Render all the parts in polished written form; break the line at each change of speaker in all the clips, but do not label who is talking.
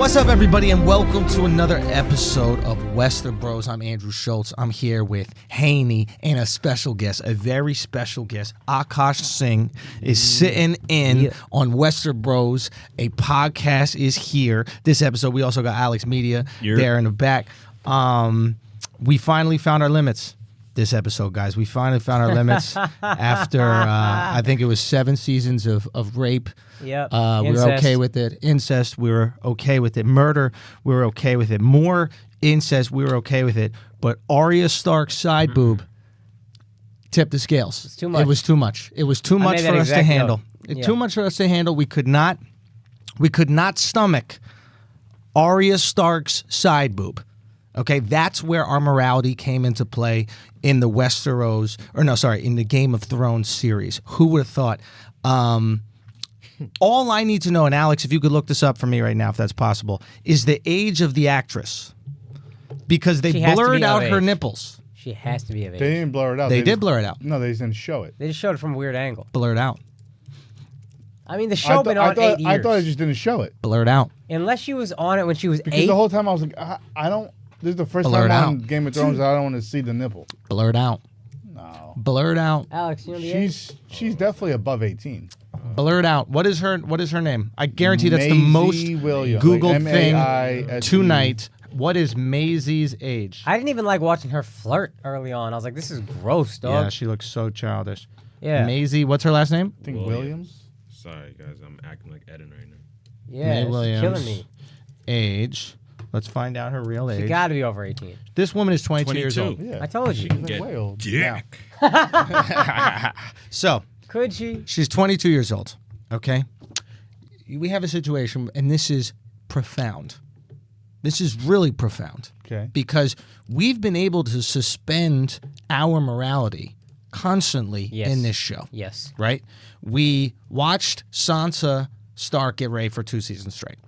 What's up, everybody, and welcome to another episode of Westerbros. I'm Andrew Schulz. I'm here with Hani and a special guest, a very special guest. Akaash Singh is sitting in on Westerbros. A podcast is here. This episode, we also got ALEXXMEDIA there in the back. We finally found our limits. This episode, guys, we finally found our limits after I think it was 7 seasons of rape.
Yep.
We were okay with it. Incest, we were okay with it. Murder, we were okay with it. More incest, we were okay with it. But Arya Stark's side boob tipped the scales.
It's too much.
It was too much. It was too much for us to handle. Too much for us to handle. We could not stomach Arya Stark's side boob. Okay, that's where our morality came into play in the Westeros, in the Game of Thrones series. Who would have thought? All I need to know, and Alex, if you could look this up for me right now, if that's possible, is the age of the actress. Because they blurred out her nipples.
She has to be of age.
They didn't blur it out.
They did blur it out.
No, they just didn't show it.
They just showed it from a weird angle.
Blurred out.
I mean, the show been on 8 years.
I thought it just didn't show it.
Blurred out.
Unless she was on it when she was 8.
Because the whole time I was like, I don't... This is the first
Blurred
time
out.
on Game of Thrones that I don't want to see the nipple.
Blurred out.
No.
Blurred out.
Alex, you know the age?
She's definitely above 18.
Blurred out. What is her name? I guarantee that's the most
Williams,
Googled
like
thing tonight. What is Maisie's age?
I didn't even like watching her flirt early on. I was like, this is gross, dog.
Yeah, she looks so childish.
Yeah.
Maisie, what's her last name?
I think Williams.
Sorry, guys, I'm acting like Eden right now.
Yeah,
May
it's
Williams.
killing me.
Age. Let's find out her real age.
She got to be over 18.
This woman is 22 years old.
Yeah.
I told you.
She's way old.
Dick.
So,
Could she?
she's 22 years old, okay? We have a situation, and this is profound. This is really profound.
Okay.
Because we've been able to suspend our morality constantly in this show.
Yes.
Right? We watched Sansa Stark get raped for 2 seasons straight.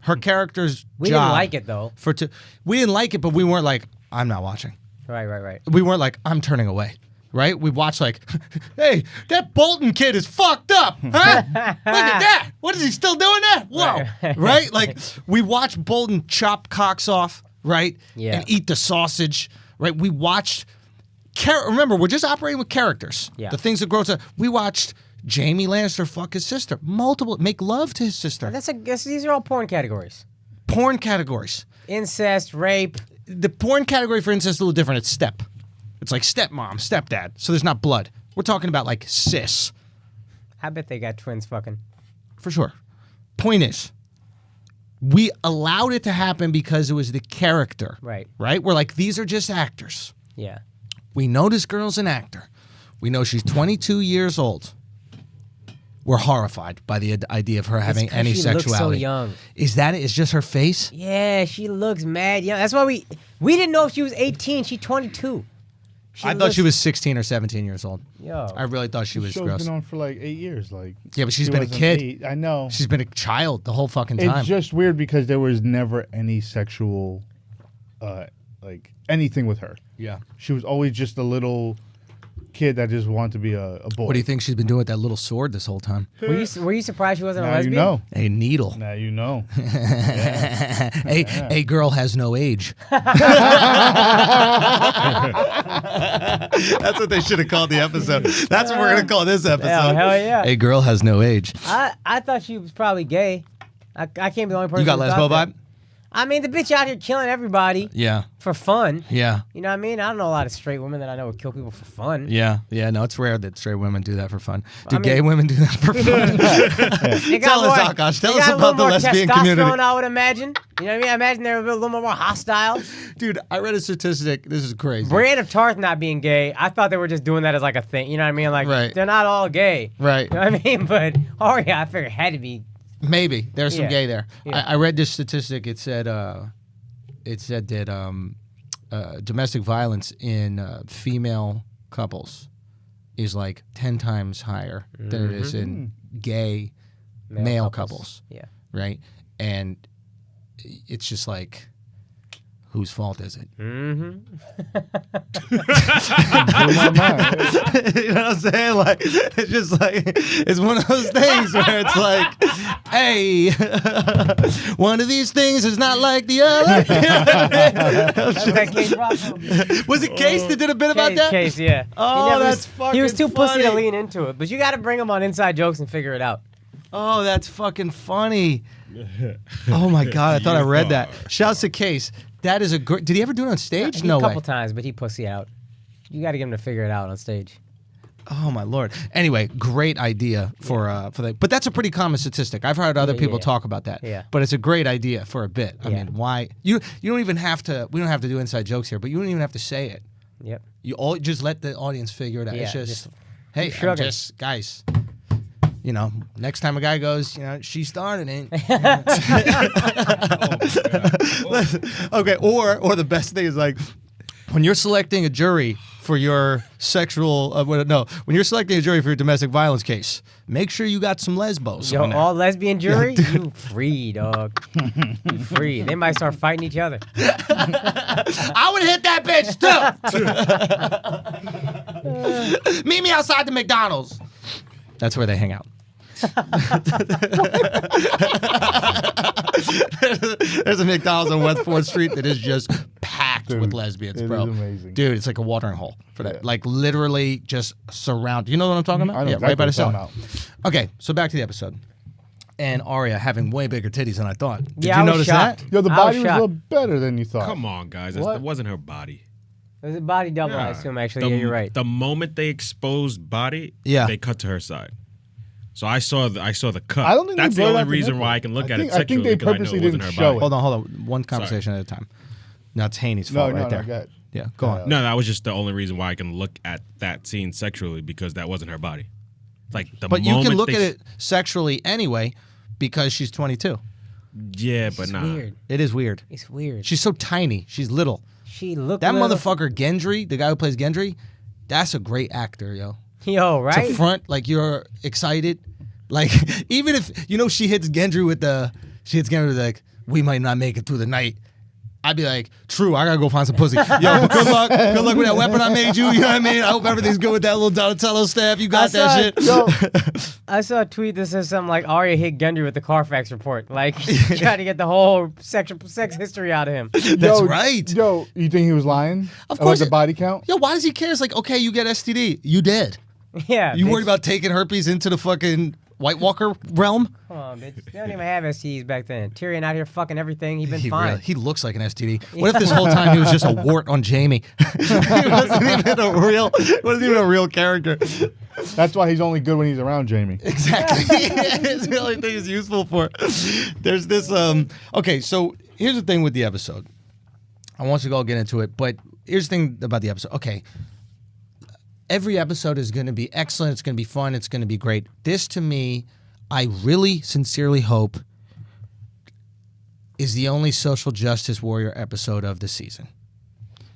Her character's
We
job...
didn't like it, though.
We didn't like it, but we weren't like, I'm not watching.
Right.
We weren't like, I'm turning away. Right? We watched like, hey, that Bolton kid is fucked up. Huh? Look at that. What is he still doing that? Whoa. Right? Like, we watched Bolton chop cocks off, right?
Yeah.
And eat the sausage, right? We watched... Remember, we're just operating with characters.
Yeah.
The things that grow up. We watched Jaime Lannister fuck his sister. Make love to his sister.
These are all porn categories.
Porn categories.
Incest, rape.
The porn category for incest is a little different. It's step. It's like stepmom, stepdad. So there's not blood. We're talking about like cis.
I bet they got twins fucking.
For sure. Point is, we allowed it to happen because it was the character.
Right.
Right? We're like, these are just actors.
Yeah.
We know this girl's an actor. We know she's 22 years old. We're horrified by the idea of her having any sexuality.
Looks so young.
Is that it? It's just her face?
Yeah, she looks mad young. That's why we didn't know if she was 18. She's 22.
I thought she was 16 or 17 years old.
Yo.
I really thought she was
The show's
gross.
been on for like 8 years. Like,
Yeah, but she's
she
been a
wasn't
kid.
8. I know.
She's been a child the whole fucking time.
It's just weird because there was never any sexual, like anything with her.
Yeah.
She was always just a little kid that just wanted to be a boy.
What do you think she's been doing with that little sword this whole time?
Were you surprised she wasn't a
Now
lesbian?
you know.
A needle.
Now you know.
A girl has no age. That's what they should have called the episode. That's what we're going to call this episode.
Hell yeah.
A girl has no age.
I thought she was probably gay. I can't be the only person.
You got
who
lesbo
thought that.
vibe?
I mean, the bitch out here killing everybody
Yeah.
for fun.
Yeah.
You know what I mean? I don't know a lot of straight women that I know would kill people for fun.
Yeah. Yeah. No, it's rare that straight women do that for fun. Do
I mean-
gay women do that for fun?
They got
Tell us,
more-
Akaash. Tell
they
us
got a
about the
little more
lesbian
testosterone,
community.
I would imagine. You know what I mean? I imagine they're a little more hostile.
Dude, I read a statistic. This is crazy.
Brienne of Tarth not being gay, I thought they were just doing that as like a thing. You know what I mean? Like,
Right.
they're not all gay.
Right.
You know what I mean? But Arya, I figured had to be.
Maybe. There's some
Yeah.
gay there.
Yeah.
I read this statistic. It said that domestic violence in female couples is like 10 times higher than it is in gay male couples.
Yeah.
Right? And it's just like, whose fault is it?
Mm-hmm.
Blew my mind.
You know what I'm saying? Like, it's just like, it's one of those things where it's like, hey, one of these things is not like the other.
That's that Case Rock movie.
Was it Case that did a bit about that?
Case, yeah.
Oh,
He
that's fucking
He was too pussy to
funny.
lean into it, but you got to bring him on inside jokes and figure it out.
Oh, that's fucking funny. Oh my God, I thought I read that. Shouts to Case. That is a great. Did he ever do it on stage? No
A
way.
couple times, but he pussy out. You got to get him to figure it out on stage.
Oh my Lord. Anyway, great idea for that. But that's a pretty common statistic. I've heard other people talk about that.
Yeah.
But it's a great idea for a bit. I mean, why you don't even have to. We don't have to do inside jokes here, but you don't even have to say it.
Yep.
You all just let the audience figure it out.
Yeah,
It's just,
just
hey,
keep
I'm
shrugging.
just guys. You know, next time a guy goes, you know, she started it. Okay, or the best thing is like when you're selecting a jury for your sexual, when you're selecting a jury for your domestic violence case, make sure you got some lesbos.
Yo,
on there.
all lesbian jury, you free, dog. You free. They might start fighting each other.
I would hit that bitch too. Meet me outside the McDonald's. That's where they hang out. There's a McDonald's on West 4th Street that is just packed with lesbians,
it
bro.
is amazing.
Dude, it's like a watering hole for that.
Yeah.
Like literally just surround. You know what I'm talking about?
I know
Yeah,
exactly
right by the
what you're
cellar.
talking
Okay, so back to the episode. And Arya having way bigger titties than I thought. Did
Yeah,
you
I was
notice
shocked.
that?
Yo, the
I
body
was
was a
shocked.
little better than you thought.
Come on, guys.
What?
That wasn't her body.
It was a body double, I
Yeah.
assume, actually. Yeah, you're right.
The moment they exposed body,
Yeah.
they cut to her side. So I saw the cut.
I don't think they
that's the
blurred
only
out the
reason
nipple.
why I can look
I
at
think-
it
I think
sexually
they
because I know
purposely
it wasn't
didn't
her
show
body.
it.
Hold on. One conversation at a time. Now it's Haney's
No,
fault
no,
right there.
go ahead.
Yeah, go on.
No, that was just the only reason why I can look at that scene sexually because that wasn't her body. Like the
But you
moment
can look
they-
at it sexually anyway because she's 22.
Yeah, but
It's
nah.
weird.
It is weird.
It's weird.
She's so tiny. She's little.
She looked
That
little.
motherfucker Gendry, the guy who plays Gendry, that's a great actor, yo.
Yo, right?
To front like you're excited, like even if she hits Gendry with like we might not make it through the night. I'd be like, true, I gotta go find some pussy. Yo, but good luck with that weapon I made you. You know what I mean? I hope everything's good with that little Donatello staff. You got that shit.
Yo, I saw a tweet that says something like Arya hit Gendry with the Carfax report. Like, trying to get the whole sex history out of him.
That's right.
Yo, you think he was lying?
Of
About
course
the
it-
body count?
Yo, why does he care? It's like, okay, you get STD, you dead.
Yeah.
You
bitch.
worried about taking herpes into the fucking White Walker realm?
Come on, bitch. They don't even have STDs back then. Tyrion out here fucking everything. He been fine.
He looks like an STD. What if this whole time he was just a wart on Jamie? He wasn't even a real character.
That's why he's only good when he's around Jamie.
Exactly. It's the only thing he's useful for. There's this. Okay, so here's the thing with the episode. I want you to go get into it, but here's the thing about the episode. Okay. Every episode is going to be excellent. It's going to be fun. It's going to be great. This, to me, I really sincerely hope is the only social justice warrior episode of the season.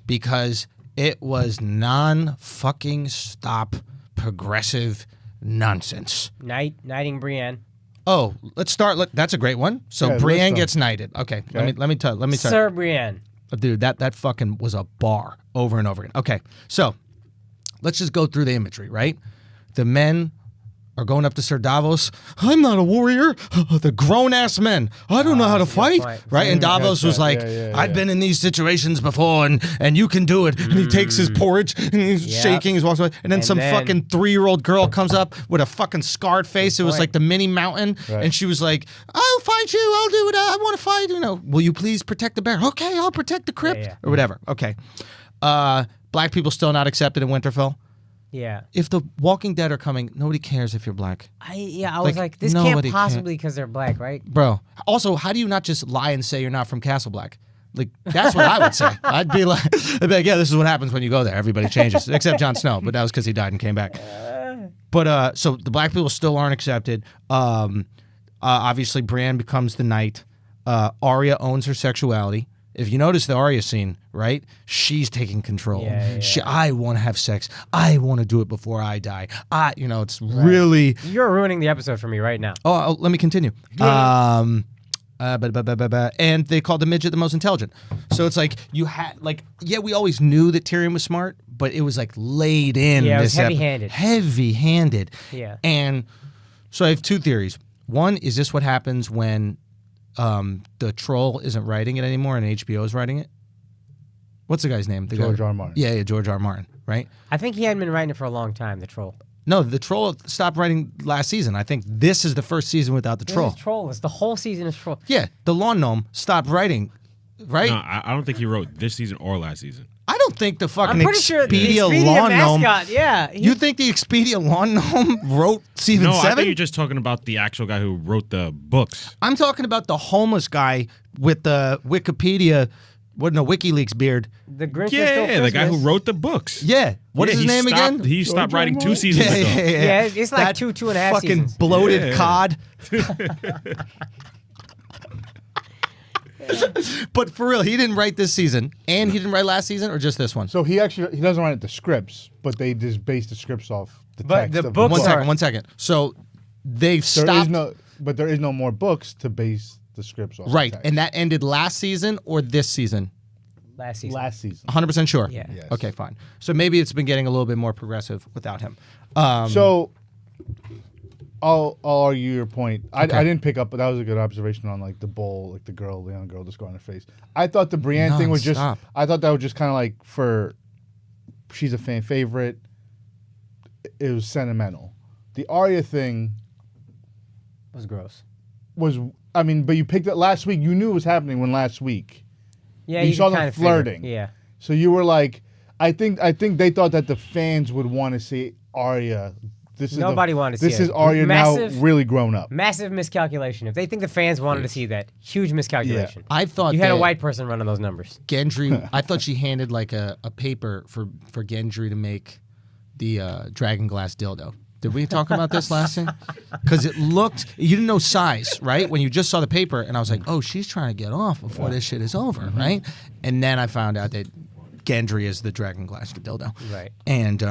Because it was non-fucking stop progressive nonsense.
Knighting Brienne.
Oh, let's start. That's a great one. So
Yeah,
Brienne
let's go.
gets knighted. Okay,
Okay.
let me tell.
Sir Brienne.
Dude, that fucking was a bar over and over again. Okay, so let's just go through the imagery, right? The men are going up to Sir Davos. I'm not a warrior. The grown-ass men. I don't know how to
that's a good
fight,
point.
right? And Davos was
Yeah,
like,
yeah,
I've
yeah.
been in these situations before, and you can do it. And he takes his porridge, and he's
Yep.
shaking, he's walking away. And then
And
some
then-
fucking 3-year-old girl comes up with a fucking scarred face. It was
point.
like the mini mountain.
Right.
And she was like, I'll fight you. I'll do it. I want to fight. Will you please protect the bear? Okay, I'll protect the crypt.
Yeah.
Or whatever. Okay. Black people still not accepted in Winterfell.
Yeah.
If the Walking Dead are coming, nobody cares if you're black.
I was like, this
nobody
can't possibly because they're black, right?
Bro. Also, how do you not just lie and say you're not from Castle Black? Like, that's what I would say. I'd be like, yeah, this is what happens when you go there. Everybody changes, except Jon Snow, but that was because he died and came back. But so the black people still aren't accepted. Obviously, Brienne becomes the knight. Arya owns her sexuality. If you notice the Arya scene, right? She's taking control.
Yeah.
I want to have sex. I want to do it before I die. It's really.
You're ruining the episode for me right now.
Oh, let me continue. and they called the midget the most intelligent. So it's like you had we always knew that Tyrion was smart, but it was like laid in.
Yeah, it was
this
heavy-handed.
Heavy-handed.
Yeah.
And so I have two theories. One, is this what happens when the troll isn't writing it anymore and HBO is writing it? What's the guy's name?
George R. Martin.
Yeah, George R. Martin, right?
I think he hadn't been writing it for a long time, the troll.
No, the troll stopped writing last season. I think this is the first season without the troll.
This is Trollless. The whole season is troll.
Yeah, the lawn gnome stopped writing, right?
No, I don't think he wrote this season or last season.
I don't think the fucking
I'm pretty sure the
Expedia
Expedia
lawn
mascot,
gnome.
yeah.
You think the Expedia lawn gnome wrote season
No, I
7?
think you're just talking about the actual guy who wrote the books.
I'm talking about the homeless guy with the Wikipedia, WikiLeaks beard.
The Grinch
Yeah,
Stole
the guy who
Christmas.
wrote the books.
Yeah, what is
Yeah,
his name
stopped-
again?
He stopped writing 2
Martin?
seasons ago.
Yeah, it's like
That
2.5
fucking
seasons.
bloated
Yeah.
cod. But for real, he didn't write this season, and he didn't write last season, or just this one.
So he doesn't write the scripts, but they just base the scripts off the
But
text.
the
of
books
book.
are-
One second. So they've
There
stopped.
is no more books to base the scripts off.
Right,
the text.
and that ended last season or this season?
Last season.
last season.
100% sure?
Yeah.
Yes.
Okay, fine. So maybe it's been getting a little bit more progressive without him.
So I'll argue your point. I
Okay.
didn't pick up, but that was a good observation on like the bowl, like the young girl, just go on her face. I thought the Brienne thing was just.
Non-stop.
I thought that was just kind of like she's a fan favorite. It was sentimental. The Arya thing
It was gross.
was. I mean, but you picked it last week. You knew it was happening when last week.
Yeah,
You
you
saw
can
them
kind of
flirting.
Yeah.
So you were like, I think they thought that the fans would want to see Arya.
Nobody wanted to see
This
it.
is Arya
Massive-
now really grown up.
Massive miscalculation. If they think the fans wanted to see that, huge miscalculation.
I thought
You had a
that
white person running those numbers.
Gendry. I thought she handed like a paper for Gendry to make the dragon glass dildo. Did we talk about this last time? Because it looked, you didn't know size, right? When you just saw the paper, and I was like, oh, she's trying to get off before this shit is over, right? And then I found out that Gendry is the dragon glass dildo.
Right.
And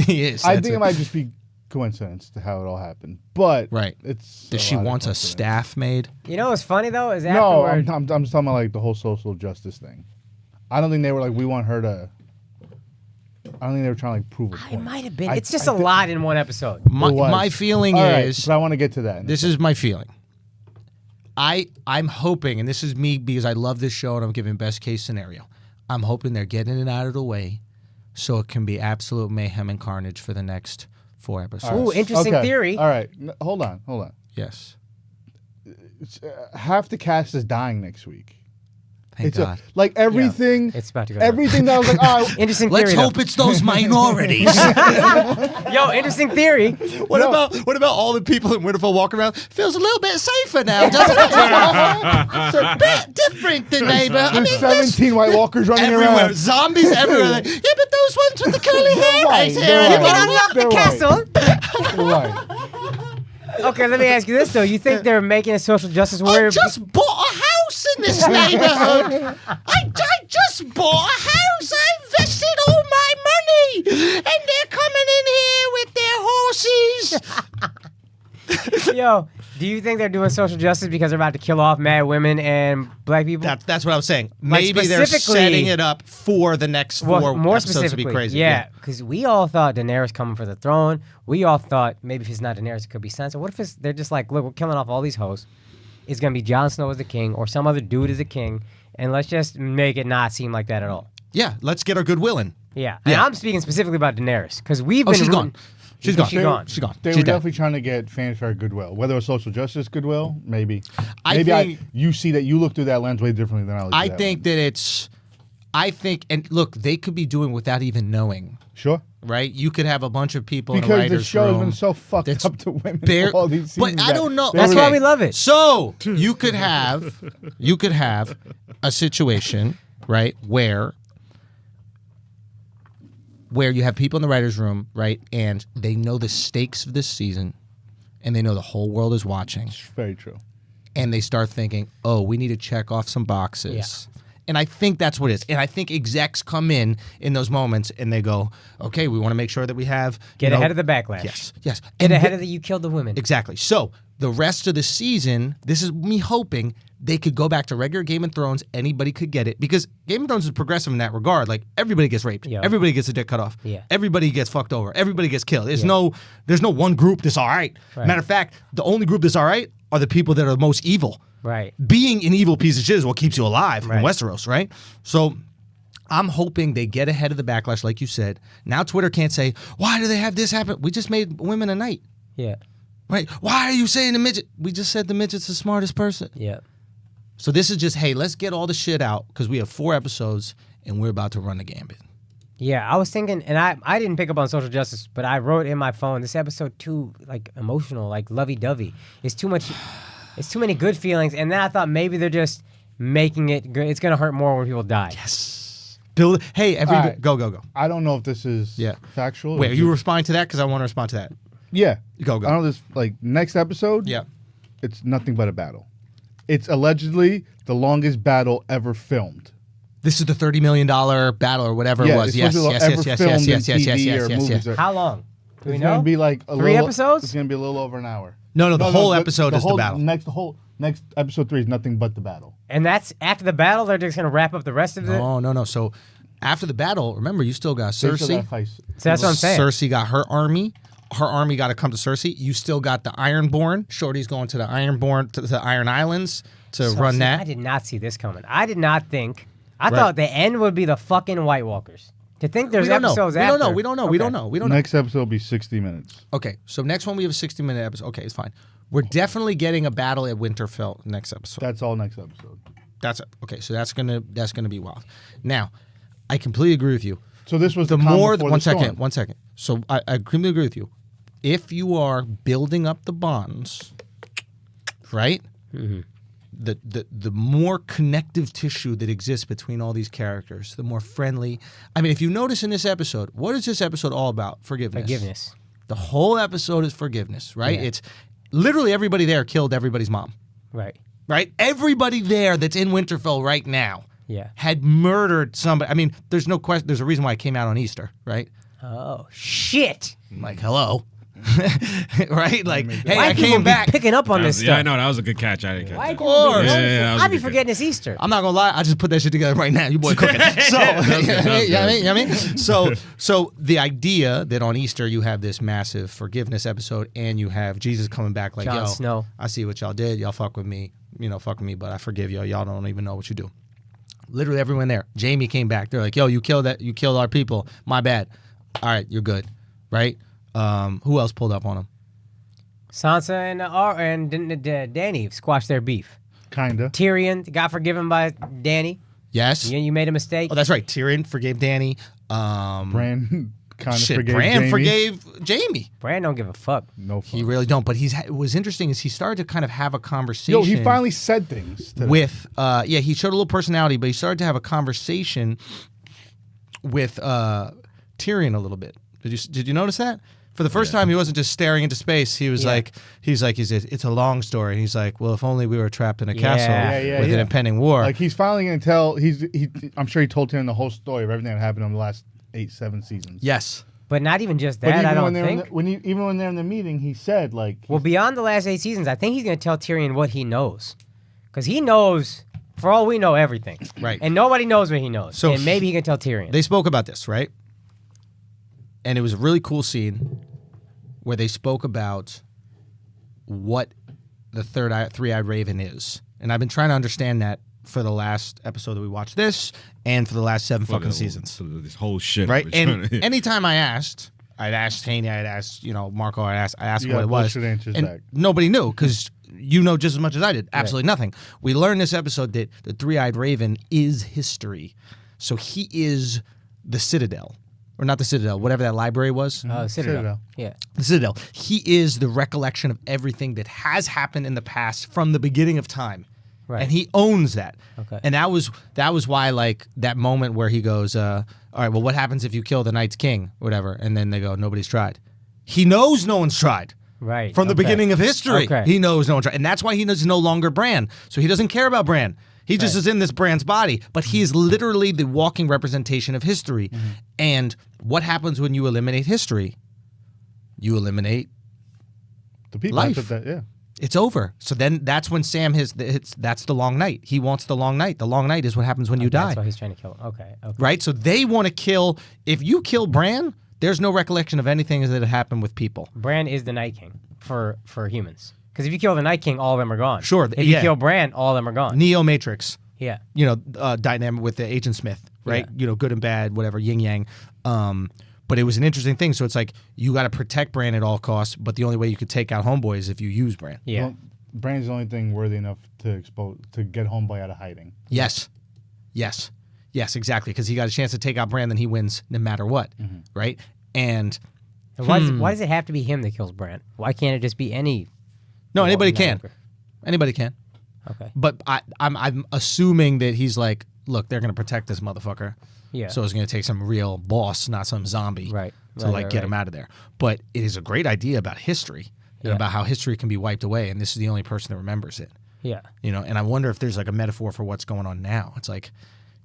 he is.
I
That's
think it might just be coincidence to how it all happened, but
Right.
It's
Does she
lot of
wants a
coincidence.
staff made?
You know what's funny though is
No,
afterward.
I'm just talking about like the whole social justice thing. I don't think they were like we want her to. I don't think they were trying to like prove a
It
point.
might have been.
I-
It's just
I
a
thi-
lot in one episode.
My,
It was.
my feeling
All right,
is,
but I want to get to that.
this is my feeling. I'm hoping, and this is me because I love this show and I'm giving best case scenario. I'm hoping they're getting it out of the way so it can be absolute mayhem and carnage for the next 4 episodes.
Ooh, interesting
Okay.
theory.
All right, hold on.
Yes.
Half the cast is dying next week.
Thank
It's
God.
like everything.
It's about to go down.
Everything that I was like, oh,
Interesting
Let's
theory.
hope it's those minorities.
Yo, interesting theory.
What about all the people in Winterfell walking around? Feels a little bit safer now, doesn't it? It's a bit different than neighbor. I mean,
there's
there's
17 White Walkers running
everywhere.
around.
Zombies everywhere. Like, yeah, but those ones with the curly hair right
white,
here.
they're
You can unlock the
They're
castle.
Right.
Okay, let me ask you this though. You think they're making a social justice
I
warrior?
just bought a house in this neighborhood. I just bought a house. I invested all my money. And they're coming in here with their horses.
Yo, do you think they're doing social justice because they're about to kill off mad women and black people?
That's what I was saying. Maybe they're
specifically-
setting it up for the next 4
Well, more
episodes to
specifically,
be crazy.
yeah, because we all thought Daenerys coming for the throne. We all thought maybe if it's not Daenerys, it could be Sansa. What if they're just like, look, we're killing off all these hoes. It's gonna be Jon Snow as the king, or some other dude as the king, and let's just make it not seem like that at all.
Yeah, let's get our goodwill in.
Yeah, and
Yeah.
I'm speaking specifically about Daenerys because we've
Oh,
been.
she's gone. She's gone.
She's gone.
She's gone.
They
She's
were
dead.
definitely trying to get fanfare goodwill. Whether it was social justice goodwill, maybe.
I
Maybe
think-
you see that you look through that lens way differently than I look.
I
through that
think
lens.
that it's. I think, and look, they could be doing without even knowing,
Sure.
right? You could have a bunch of people in a
Because the
writer's
show has
room.
been so fucked
that's
up to women
bare-
all these seasons.
but I
that
don't know.
they
That's
were-
why we love it.
So you could have a situation, right, where you have people in the writers' room, right, and they know the stakes of this season, and they know the whole world is watching,
Very true.
and they start thinking, oh, we need to check off some boxes. And I think that's what it is. And I think execs come in those moments and they go, okay, we want to make sure that we have...
Get ahead of the backlash.
Yes.
Get
And
ahead of the you killed the women.
Exactly. So the rest of the season, this is me hoping they could go back to regular Game of Thrones. Anybody could get it because Game of Thrones is progressive in that regard. Like everybody gets raped.
Yeah.
Everybody gets a dick cut off.
Yeah.
Everybody gets fucked over. Everybody gets killed. There's no one group that's all right. Matter of fact, the only group that's all right are the people that are the most evil.
Right.
Being an evil piece of shit is what keeps you alive
Right.
in Westeros, right? So I'm hoping they get ahead of the backlash, like you said. Now Twitter can't say, why do they have this happen? We just made women a knight.
Yeah.
Right? Why are you saying the midget? We just said the midget's the smartest person.
Yeah.
So this is just, hey, let's get all the shit out because we have 4 episodes and we're about to run the gambit.
Yeah, I was thinking, and I didn't pick up on social justice, but I wrote in my phone, this episode too, like, emotional, like, lovey-dovey. It's too much, it's too many good feelings, and then I thought maybe they're just making it good. It's going to hurt more when people die.
Yes. Build, hey,
right.
go.
I don't know if this is factual.
Wait, are you responding to that? Because I want to respond to that.
Yeah.
Go.
I don't know this, like, next episode,
Yeah.
it's nothing but a battle. It's allegedly the longest battle ever filmed.
This is the $30 million battle or whatever it was.
It's supposed to ever filmed in TV or movies.
How long? Do we
It's
know?
going to be like a
3
little,
episodes?
It's going to be a little over an hour.
No, the whole
but
episode is the battle.
Next episode 3 is nothing but the battle.
And that's after the battle, they're just going to wrap up the rest of it?
No. So after the battle, remember, you still got
They still
Cersei.
gotta fight.
So that's what I'm saying.
Cersei got her army. Her army got to come to Cersei. You still got the Ironborn. Shorty's going to the Ironborn, to the Iron Islands to
So,
run
see,
that.
I did not see this coming. I did not think. I
Right.
thought the end would be the fucking White Walkers. To think there's
We don't know.
episodes
We
after.
don't know.
Okay.
Next episode will be 60 minutes.
Okay, so next one we have a 60-minute episode. Okay, it's fine. We're definitely getting a battle at Winterfell next episode.
That's all next episode.
That's it. Okay, so that's gonna be wild. Now, I completely agree with you.
So this was
The
calm
more
before
one
the storm.
second, 1 second. So I completely agree with you. If you are building up the bonds, right?
Mm-hmm.
The more connective tissue that exists between all these characters, the more friendly. I mean, if you notice in this episode, what is this episode all about? Forgiveness. The whole episode is forgiveness, right?
Yeah.
It's literally everybody there killed everybody's mom,
Right.
right? Everybody there that's in Winterfell right now
Yeah.
had murdered somebody. I mean, there's no question. There's a reason why it came out on Easter, right?
Oh, shit.
Like, hello. Right? Like, hey,
Why
I
people
came
be
back.
picking up on this
Yeah, I
stuff?
know that was a good catch. I didn't catch
Why
that.
people be-
course.
Yeah, that was
I
a
be
good
forgetting it's Easter.
I'm not gonna lie, I just put that shit together right now. You boy cooking. So, you know what I mean? So the idea that on Easter you have this massive forgiveness episode and you have Jesus coming back like,
Jon
yo,
Snow.
I see what y'all did. Y'all fuck with me. Fuck with me, but I forgive y'all. Y'all don't even know what you do. Literally everyone there. Jamie came back. They're like, yo, you killed our people. My bad. All right, you're good. Right? Who else pulled up on him?
Sansa and Dany squashed their beef.
Kinda.
Tyrion got forgiven by Dany.
Yes.
You made a mistake.
Oh, that's right. Tyrion forgave Dany.
Bran kind of
Shit,
forgave
Bran
Jamie.
forgave Jamie.
Bran don't give a fuck.
No fuck.
He really don't. But what was interesting is he started to kind of have a conversation.
Yo, he finally said things. To them.
with he showed a little personality, but he started to have a conversation with Tyrion a little bit. Did you notice that? For the first time, he wasn't just staring into space. He was like, it's a long story. And he's like, well, if only we were trapped in a castle with an impending war.
Like he's finally gonna tell. I'm sure he told him the whole story of everything that happened in the last 7 seasons.
Yes.
But not even just
But
that,
even
I don't
when they're
think.
even when they're in the meeting, he said like,
Well, beyond the last 8 seasons, I think he's going to tell Tyrion what he knows. Because he knows, for all we know, everything.
Right.
And nobody knows what he knows.
So
and maybe he can tell Tyrion.
They spoke about this, right? And it was a really cool scene where they spoke about what the three-eyed raven is. And I've been trying to understand that for the last episode that we watched this and for the last 7 fucking seasons.
So this whole shit.
Right?
we're trying to-
And anytime I'd asked Haney, I'd asked, Marco, I'd asked
You
what
got
it was.
bullshit answers
And
back.
nobody knew because you know just as much as I did. Absolutely nothing. We learned this episode that the three-eyed raven is history. So he is the Citadel. Or not the Citadel, whatever that library was.
Citadel.
Citadel.
Yeah.
The Citadel. He is the recollection of everything that has happened in the past from the beginning of time.
Right.
And he owns that.
Okay.
And that was why, like, that moment where he goes, all right, well, what happens if you kill the Night's King? Whatever. And then they go, nobody's tried. He knows no one's tried.
Right.
From the beginning of history.
Okay.
He knows no one tried. And that's why he is no longer Bran. So he doesn't care about Bran. He just is in this Bran's body, but he is literally the walking representation of history. And what happens when you eliminate history? You eliminate
The people
life.
that,
It's over. So then that's when Sam that's the long night. He wants the long night. The long night is what happens when you die.
That's why he's trying to kill him. Okay.
Right? So they want to kill. If you kill Bran, there's no recollection of anything that had happened with people.
Bran is the Night King for humans. Because if you kill the Night King, all of them are gone.
Sure,
If you kill Bran, all of them are gone.
Neo Matrix.
Yeah.
Dynamic with the Agent Smith, right?
Yeah.
Good and bad, whatever, yin yang. But it was an interesting thing. So it's like you got to protect Bran at all costs, but the only way you could take out Homeboy is if you use Bran.
Yeah.
Well, Bran's the only thing worthy enough to get Homeboy out of hiding.
Yes, exactly. Because he got a chance to take out Bran, then he wins no matter what, right? And
Why does it have to be him that kills Bran? Why can't it just be any?
no, anybody can.
Walker?
Anybody can.
Okay.
But I'm assuming that he's like, look, they're going to protect this motherfucker.
Yeah.
So it's going to take some real boss, not some zombie,
Right.
to get him out of there. But it is a great idea about history and
Yeah.
about how history can be wiped away, and this is the only person that remembers it.
Yeah.
And I wonder if there's like a metaphor for what's going on now. It's like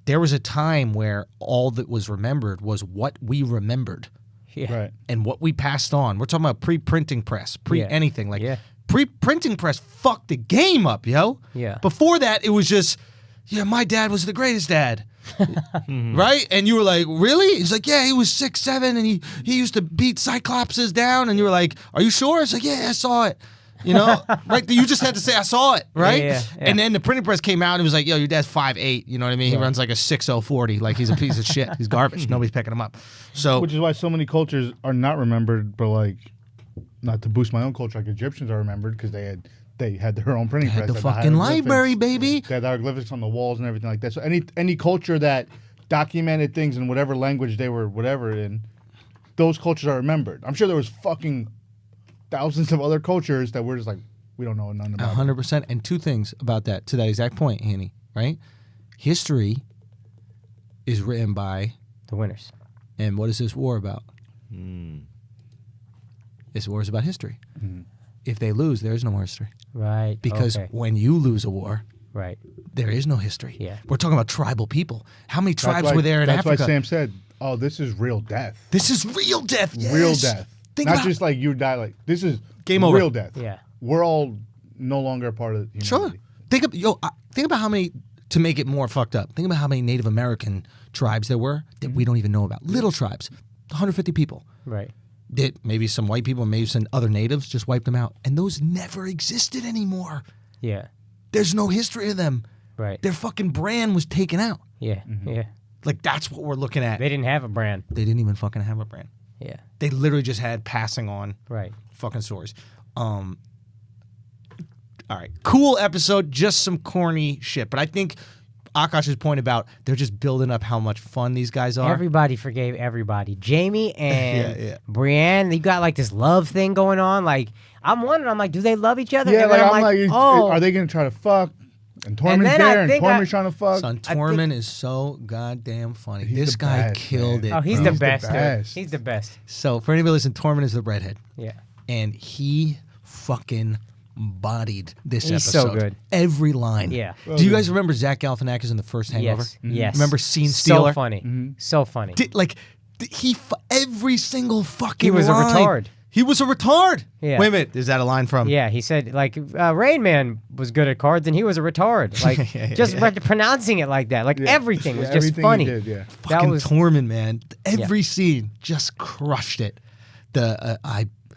there was a time where all that was remembered was what we remembered
Yeah.
Right.
and what we passed on. We're talking about pre-printing press, anything like.
Yeah.
Pre-printing press fucked the game up, yo.
Yeah.
Before that, it was just, my dad was the greatest dad. Right? And you were like, really? He's like, yeah, he was 6'7", and he used to beat Cyclopses down. And you were like, are you sure? It's like, yeah, I saw it. Right? You just had to say, I saw it, right?
Yeah.
And then the printing press came out and it was like, yo, your dad's 5'8", you know what I mean? He runs like a 6'040", like he's a piece of shit. He's garbage. Nobody's picking him up. So,
Which is why so many cultures are not remembered, but like, not to boost my own culture, like Egyptians are remembered because they had their own printing
had
press.
the
had
fucking
hieroglyphics.
library, baby.
They had hieroglyphics on the walls and everything like that. So any culture that documented things in whatever language they were whatever in, those cultures are remembered. I'm sure there was fucking thousands of other cultures that we're just like, we don't know nothing about.
100%. And two things about that, to that exact point, Hani, right? History is written by,
The winners.
and what is this war about? This war is about history. If they lose, there is no more history.
Right.
Because
okay.
when you lose a war,
Right.
there is no history.
Yeah.
We're talking about tribal people. How many
That's
tribes
why-
were there in
that's
Africa?
why Sam said, oh, this is real death.
This is real death. Yes.
Real death.
Think
Not
about
just like you die. Like, this is
Game over.
real death.
Yeah.
We're all no longer a part of humanity.
Sure. Think about how many, to make it more fucked up, think about how many Native American tribes there were that we don't even know about. Little tribes, 150 people.
Right.
That maybe some white people and maybe some other natives just wiped them out. And those never existed anymore.
Yeah.
There's no history of them.
Right.
Their fucking brand was taken out.
Yeah. Yeah.
Like, that's what we're looking at.
They didn't have a brand.
They didn't even fucking have a brand.
Yeah.
They literally just had passing on
Right.
fucking stories. All right. Cool episode, just some corny shit. But I think Akaash's point about they're just building up how much fun these guys are.
Everybody forgave everybody. Jamie and
Yeah.
Brienne, they got like this love thing going on. Like, I'm wondering, I'm like, do they love each other?
Yeah,
and then
like, I'm like,
oh.
are they going to try to fuck? And Tormund's
then I
there, and
think
Tormund's trying to fuck.
Son, Tormund is so goddamn funny.
He's
This
the
guy
best,
killed
man.
it.
Oh, he's
bro.
the
He's the
best, dude.
best.
He's the best.
So for anybody listening, Tormund is the redhead.
Yeah.
And he fucking bodied this
He's so
episode.
good.
Every line.
Yeah.
Do you guys remember Zach Galifianakis in the first Hangover?
Yes. Yes.
Remember Scene Stealer?
So funny. So funny.
Every single fucking
He was a
line.
retard.
He was a retard.
Yeah.
Wait a minute. Is that a line from?
Yeah, he said like Rain Man was good at cards and he was a retard. Like just pronouncing it like that. Like
Yeah.
everything was
Yeah,
just
everything
funny.
he did, yeah.
Fucking
was-
Tormund, man. Every scene just crushed it.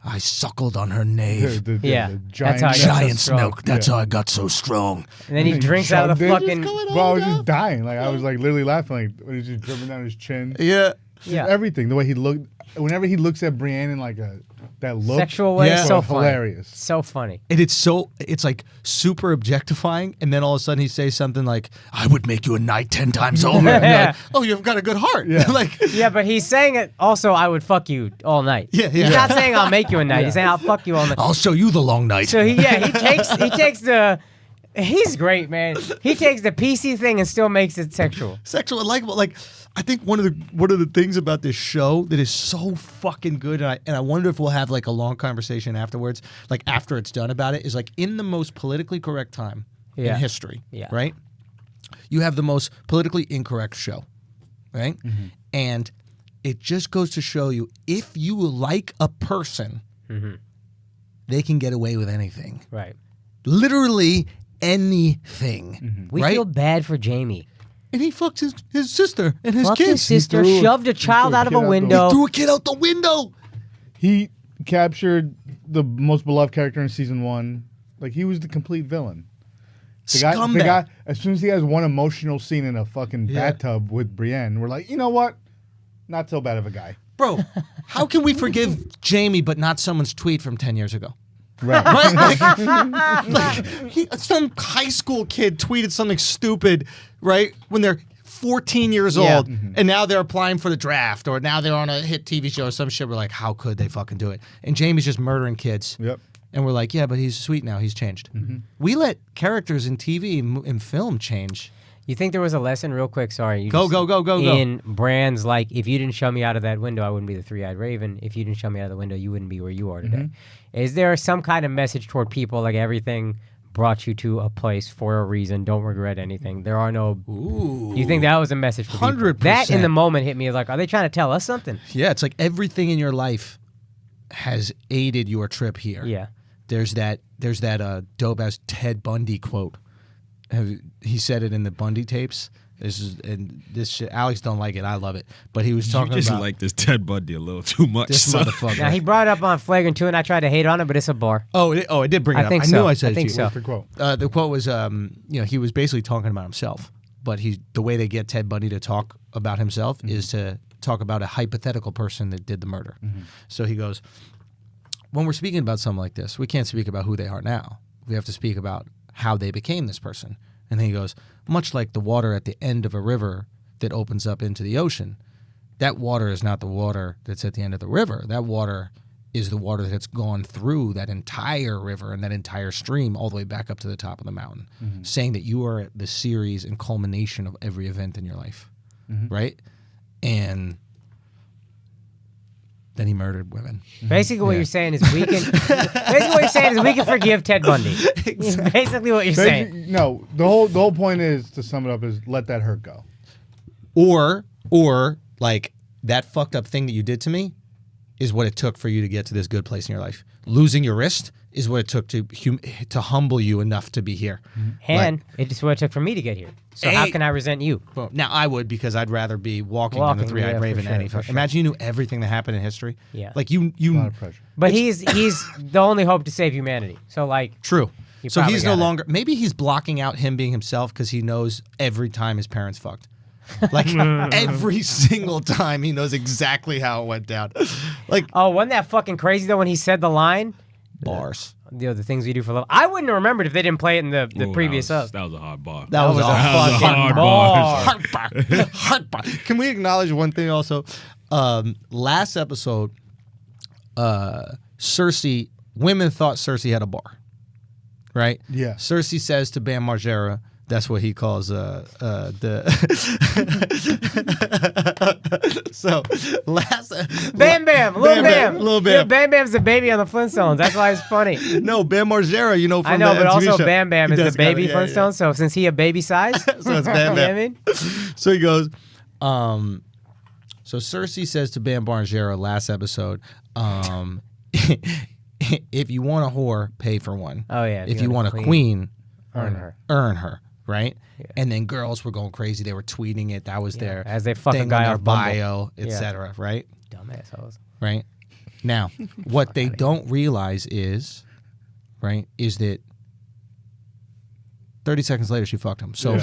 I suckled on her nave.
Yeah,
the
that's
giant,
how I got so
Giant's
strong.
milk. That's how I got so strong.
And then he drinks out of the
Shoved it.
fucking
Bro, I was just dying. Like I was like literally laughing. Like when he's just dripping down his chin.
Yeah.
yeah.
Everything. The way he looked. Whenever he looks at Brienne in like that look.
Sexual way.
Yeah.
So
Hilarious.
funny. So funny.
And it's like super objectifying, and then all of a sudden he says something like, "I would make you a knight 10 times over." And you're like, oh, you've got a good heart.
Yeah.
like,
Yeah, but he's saying it also, I would fuck you all night.
Yeah, yeah.
He's not saying I'll make you a night. He's saying I'll fuck you all night.
I'll show you the long night.
So he takes the he's great, man. He takes the PC thing and still makes it sexual.
Sexual and likable. Like, I think one of the things about this show that is so fucking good, and I wonder if we'll have like a long conversation afterwards, like after it's done about it, is like in the most politically correct time in
Yeah.
history,
Yeah.
right? you have the most politically incorrect show, right? And it just goes to show you, if you like a person, they can get away with anything.
Right.
Literally anything.
We
right?
feel bad for Jamie.
And he fucked his sister and his
Fucked
kids.
his sister,
threw a-
shoved a child
threw a
out of
kid
a
out the
window.
Threw a kid out the window.
He captured the most beloved character in season 1. Like, he was the complete villain. The
Scumbag.
guy, as soon as he has one emotional scene in a fucking bathtub with Brienne, we're like, you know what? Not so bad of a guy.
Bro, how can we forgive Jamie but not someone's tweet from 10 years ago?
Right.
Right? Some high school kid tweeted something stupid, right? When they're 14 years
Yeah.
old, and now they're applying for the draft, or now they're on a hit TV show or some shit. We're like, how could they fucking do it? And Jamie's just murdering kids.
Yep.
And we're like, yeah, but he's sweet now. He's changed. We let characters in TV and film change.
You think there was a lesson, real quick? Sorry.
Go.
In Bran's, like, if you didn't show me out of that window, I wouldn't be the three-eyed raven. If you didn't show me out of the window, you wouldn't be where you are today. Is there some kind of message toward people, like everything brought you to a place for a reason? Don't regret anything. There are no.
Ooh.
You think that was a message for people?
100%.
That in the moment hit me like, are they trying to tell us something?
Yeah, it's like everything in your life has aided your trip here.
Yeah.
There's that dope ass Ted Bundy quote. He said it in the Bundy tapes. This shit. Alex don't like it. I love it. But he was talking
You just
about
like this Ted Bundy a little too much.
this
son.
motherfucker.
Now, he brought it up on Flagrant 2, and I tried to hate on it, but it's a bar.
I did bring it
I
up.
think
I
so.
knew I said
I
it
think
to you.
so.
What's the quote?
The quote was, he was basically talking about himself. But the way they get Ted Bundy to talk about himself is to talk about a hypothetical person that did the murder. So he goes, when we're speaking about something like this, we can't speak about who they are now. We have to speak about how they became this person. And then he goes, much like the water at the end of a river that opens up into the ocean, that water is not the water that's at the end of the river. That water is the water that's gone through that entire river and that entire stream all the way back up to the top of the mountain, saying that you are the series and culmination of every event in your life, right? And then he murdered women.
Basically, what you're saying is we can. Basically, what you're saying is we can forgive Ted Bundy. Basically, what you're saying.
No, the whole point is, to sum it up, is let that hurt go.
Or like that fucked up thing that you did to me is what it took for you to get to this good place in your life. Losing your wrist is what it took to humble you enough to be here.
And it's what it took for me to get here. So how can I resent you?
Well, now I would, because I'd rather be walking than the three-eyed
yeah, for
raven.
sure, for sure.
Imagine you knew everything that happened in history.
Yeah.
Like you
A lot of pressure.
But he's the only hope to save humanity. So like,
True.
You
So
probably
he's no
got it.
longer. Maybe he's blocking out him being himself because he knows every time his parents fucked. Like every single time, he knows exactly how it went down. Like
oh, wasn't that fucking crazy though when he said the line?
bars.
The things we do for love. I wouldn't have remembered if they didn't play it in the
Ooh,
previous
that
up.
was, that was a hard bar.
That was a
fucking
hard
bar.
Heart bar. Can we acknowledge one thing also? Last episode, Cersei. Women thought Cersei had a bar, right?
Yeah.
Cersei says to Bam Margera, that's what he calls the. So last.
Bam Bam, Lil Bam.
Lil Bam.
Yeah, Bam Bam's the baby on the Flintstones. That's why it's funny.
No, Bam Margera, you know from
I know,
the
but
MTV
also
show.
Bam Bam
He
is the
does
baby
kinda- yeah,
Flintstone.
yeah.
So since he a baby size,
So it's Bam
you know what I
Bam.
mean?
So he goes, so Cersei says to Bam Margera last episode, if you want a whore, pay for one.
Oh yeah.
If you want a queen,
earn her.
earn her, right? And then girls were going crazy. They were tweeting it. That was their
As they fuck a
thing
guy
on their
off Bumble.
bio,
Yeah.
etc. Right?
Dumbass hoes.
Right? Now, what they don't realize is that 30 seconds later, she fucked him. So,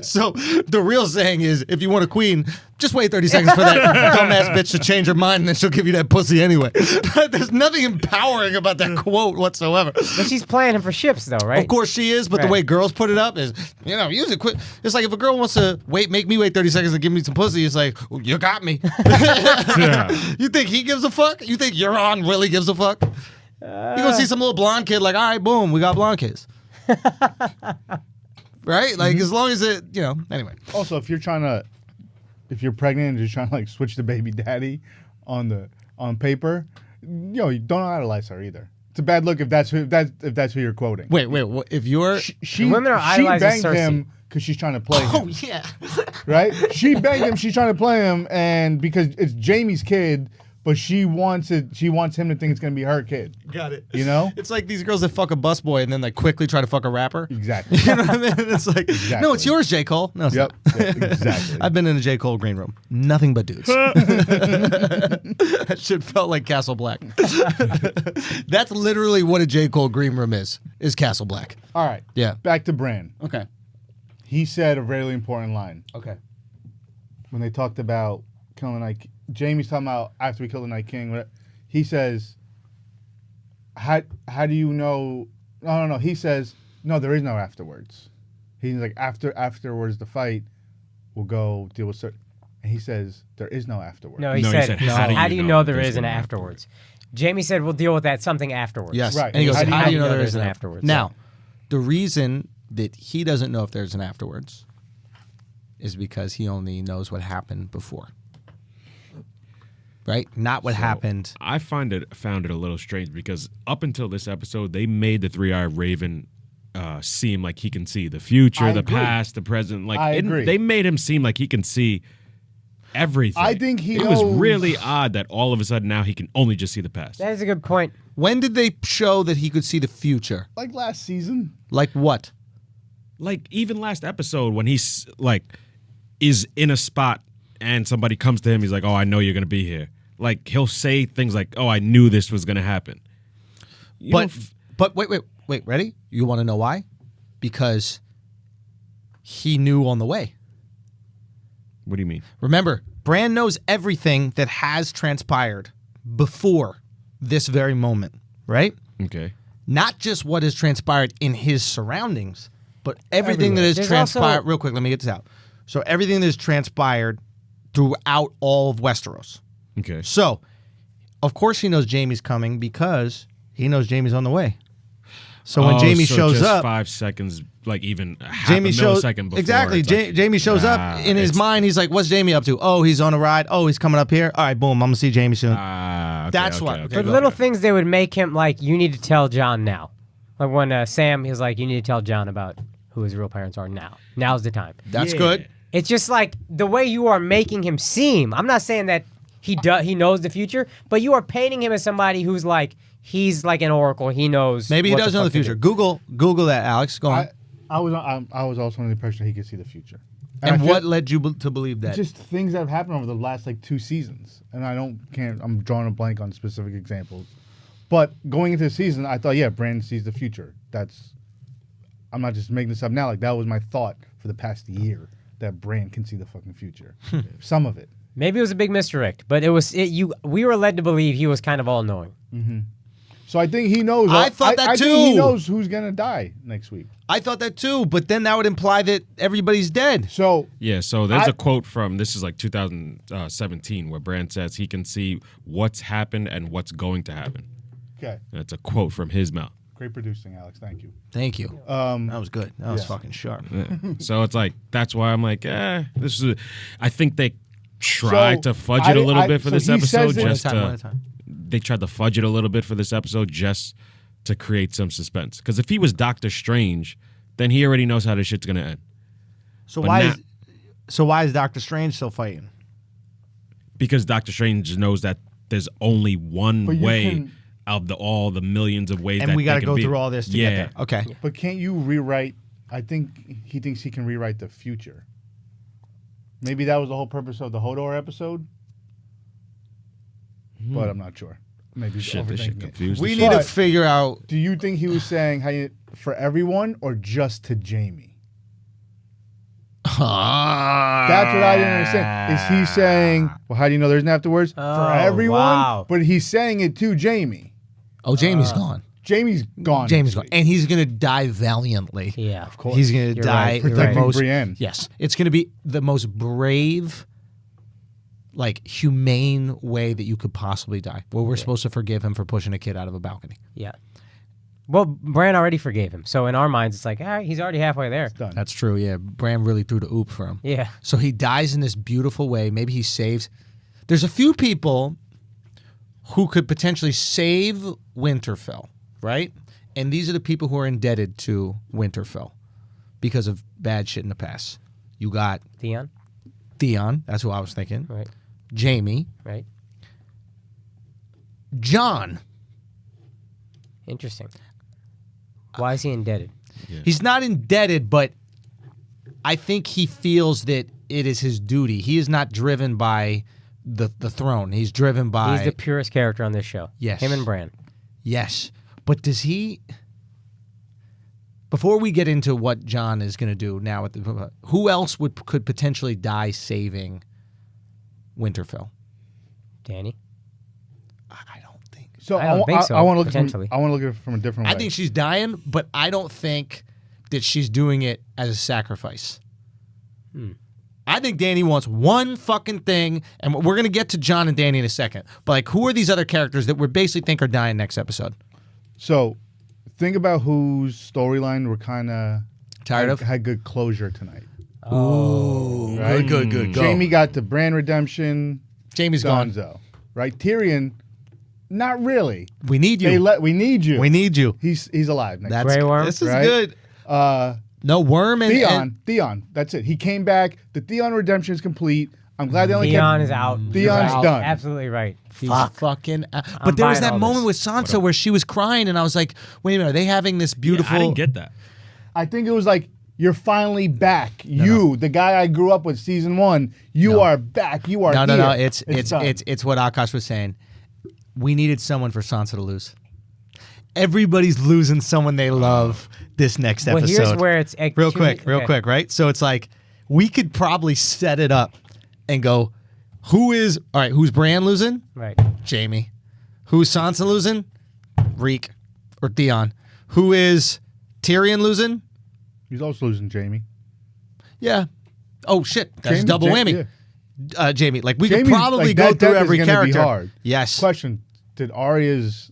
so the real saying is, if you want a queen, just wait 30 seconds for that dumbass bitch to change her mind, and then she'll give you that pussy anyway. There's nothing empowering about that quote whatsoever.
But she's playing him for ships though, right?
Of course she is, but the
Right.
way girls put it up is, use it quick. It's like if a girl wants to make me wait 30 seconds and give me some pussy, it's like, well, you got me. You think he gives a fuck? You think you're on really gives a fuck? You gonna see some little blonde kid like, all right, boom, we got blonde kids. Right? Like, as long as it, anyway.
Also, if you're pregnant and you're trying to like switch to baby daddy on paper, you don't idolize her either. It's a bad look if that's who you're quoting.
Wait. If you're
She
Women are idolizing
banged
Cersei.
him because she's trying to play him.
yeah,
Right? She banged him. She's trying to play him, and because it's Jaime's kid, but she wants him to think it's gonna be her kid.
got it.
You know?
It's like these girls that fuck a busboy and then like quickly try to fuck a rapper.
Exactly.
You know what I mean? It's like, no, it's yours, J. Cole. No, it's
Yep.
not.
Yeah, exactly.
I've been in a J. Cole green room. Nothing but dudes. That shit felt like Castle Black. That's literally what a J. Cole green room is Castle Black.
All right.
Yeah.
Back to Bran.
Okay.
He said a really important line
Okay.
when they talked about killing the Night. Jaime's talking about after we kill the Night King. He says, "How do you know?" No. He says, "No, there is no afterwards." He's like, afterwards the fight, we'll go deal with certain. And he says, "There is no afterwards."
No, he
No, he
said,
said,
how do you know there
there's
is an
gonna be
afterwards? Jamie said, we'll deal with that something afterwards.
Yes.
Right.
And he goes,
How
how do you know there is an
afterwards?
Now, the reason that he doesn't know if there's an afterwards is because he only knows what happened before. Right? Not what happened.
I found it a little strange because up until this episode, they made the three-eyed raven seem like he can see the future,
I
the
agree.
past, the present. Like
I agree.
They made him seem like he can see everything.
I think he
It was
knows-
really odd that all of a sudden now he can only just see the past.
That is a good point.
When did they show that he could see the future?
Like last season.
Like what?
Like even last episode when he's like is in a spot and somebody comes to him, he's like, "Oh, I know you're gonna be here." Like he'll say things like, "Oh, I knew this was gonna happen." You know,
But wait, ready? You want to know why? Because he knew on the way.
what do you mean?
Remember, Bran knows everything that has transpired before this very moment, right?
Okay.
Not just what has transpired in his surroundings, but everything that
Everywhere.
has
There's
transpired.
also-
Real quick, let me get this out. So everything that has transpired throughout all of Westeros.
Okay.
So, of course, he knows Jaime's coming because he knows Jaime's on the way. So when Jaime shows
just
up,
5 seconds, like even half
Jaime
a
shows
millisecond before.
exactly.
it's like,
Jaime shows up in his
it's-
mind. He's like, "What's Jaime up to? Oh, he's on a ride. Oh, he's coming up here. All right, boom. I'm gonna see Jaime soon."
Okay,
That's
okay,
what-
okay,
okay,
But
go
little
okay.
things they would make him like, you need to tell John now. Like when Sam, he was like, you need to tell John about who his real parents are now. Now's the time.
That's
Yeah.
good.
It's just like the way you are making him seem. I'm not saying that he knows the future, but you are painting him as somebody who's like, he's like an oracle. He knows.
Maybe he
what
does know the
fuck to
future.
do.
Google that, Alex. Go on.
I was also under the impression that he could see the future.
And
I feel-
what led you to believe that?
Just things that have happened over the last like 2 seasons, and I'm drawing a blank on specific examples. But going into the season, I thought, yeah, Bran sees the future. I'm not just making this up now. Like that was my thought for the past year, that Bran can see the fucking future. Some of it.
Maybe it was a big misdirect, but we were led to believe he was kind of all knowing.
So I think he knows.
I thought that
I think he
too.
knows who's gonna die next week.
I thought that too, but then that would imply that everybody's dead.
So
Yeah, so there's a quote from, this is like 2017, where Bran says he can see what's happened and what's going to happen.
okay,
That's a quote from his mouth.
great producing, Alex. Thank you.
Thank you. That was good. That was
yeah.
fucking sharp.
Yeah. So it's like, that's why I'm like, this is, I think they tried
So,
to fudge it a little bit for
so
this
he
episode.
says it-
One at a
Just
time, one
to,
at a time.
they tried to fudge it a little bit for this episode just to create some suspense. Because if he was Doctor Strange, then he already knows how this shit's gonna end.
So
But
why is Doctor Strange still fighting?
Because Doctor Strange knows that there's only one
But you
way
can-
of all the millions of ways
And
that
we got to
they can
go
be.
through all this to
yeah.
get there. Okay.
But can't you rewrite? I think he thinks he can rewrite the future. Maybe that was the whole purpose of the Hodor episode. But I'm not sure. Maybe he's
Shit, this shit
overthinking it.
confused.
We
the
need
shit.
to figure out.
Do you think he was saying for everyone or just to Jaime? That's what I didn't understand. Is he saying, well, how do you know there's an afterwards?
Oh,
For everyone?
wow.
But he's saying it to Jaime.
Oh, Jamie's gone.
Jaime's gone.
Jamie's
this
gone,
week.
and he's gonna die valiantly.
Yeah, of
course.
He's gonna
You're
die
right.
the
Protecting
most.
Brienne.
Yes, it's gonna be the most brave, like humane way that you could possibly die. Where we're supposed to forgive him for pushing a kid out of a balcony.
Yeah. Well, Bran already forgave him, so in our minds, it's like, all right, he's already halfway there.
Done.
That's true. Yeah, Bran really threw the oop for him.
Yeah.
So he dies in this beautiful way. Maybe he saves. There's a few people who could potentially save Winterfell, right? And these are the people who are indebted to Winterfell because of bad shit in the past. You got
Theon,
that's who I was thinking.
right?
Jaime,
Right.
Jon.
Interesting. Why is he indebted?
He's not indebted, but I think he feels that it is his duty. He is not driven by the throne. He's driven by...
He's the purest character on this show.
Yes.
Him and Bran.
Yes. But does he... Before we get into what Jon is going to do now, who else could potentially die saving Winterfell?
Danny.
I don't think...
So
I don't think so,
I want to look
potentially.
I want to look at it from a different way.
I think she's dying, but I don't think that she's doing it as a sacrifice. I think Danny wants one fucking thing, and we're going to get to Jon and Danny in a second. But like, who are these other characters that we basically think are dying next episode?
So think about whose storyline we're kind of
Tired of?
had good closure tonight.
Ooh,
Right?
good. Go.
Jaime got the Bran redemption.
Jaime's gone.
Gonzo, right? Tyrion, not really.
We need you.
We need you.
We need you.
He's alive. Next
That's
Grey Worm,
This is
right?
good. No Worm and
Theon. That's it. He came back. The Theon redemption is complete. I'm glad they only
Theon
kept...
is out.
Theon's
You're right.
done.
Absolutely right.
He's fucking. But there was
buying
that
all
moment
this.
with Sansa where she was crying, and I was like, "Wait a minute, are they having this beautiful?"
I didn't get that.
I think it was like, you're finally back. The guy I grew up with season 1, you are back. You are
No.
here.
It's what Akaash was saying. We needed someone for Sansa to lose. Everybody's losing someone they love this next
Well,
episode.
here's where it's
real quick, right? So it's like we could probably set it up and go, who's Bran losing?
Right.
Jaime. Who's Sansa losing? Reek or Theon. Who is Tyrion losing?
He's also losing Jaime.
Yeah. Oh shit, that's
Jaime-
double
Jaime,
whammy. Jaime, like we could
Jaime's-
probably
like,
go
that
through
death is
every
gonna be
character.
hard.
Yes.
Question: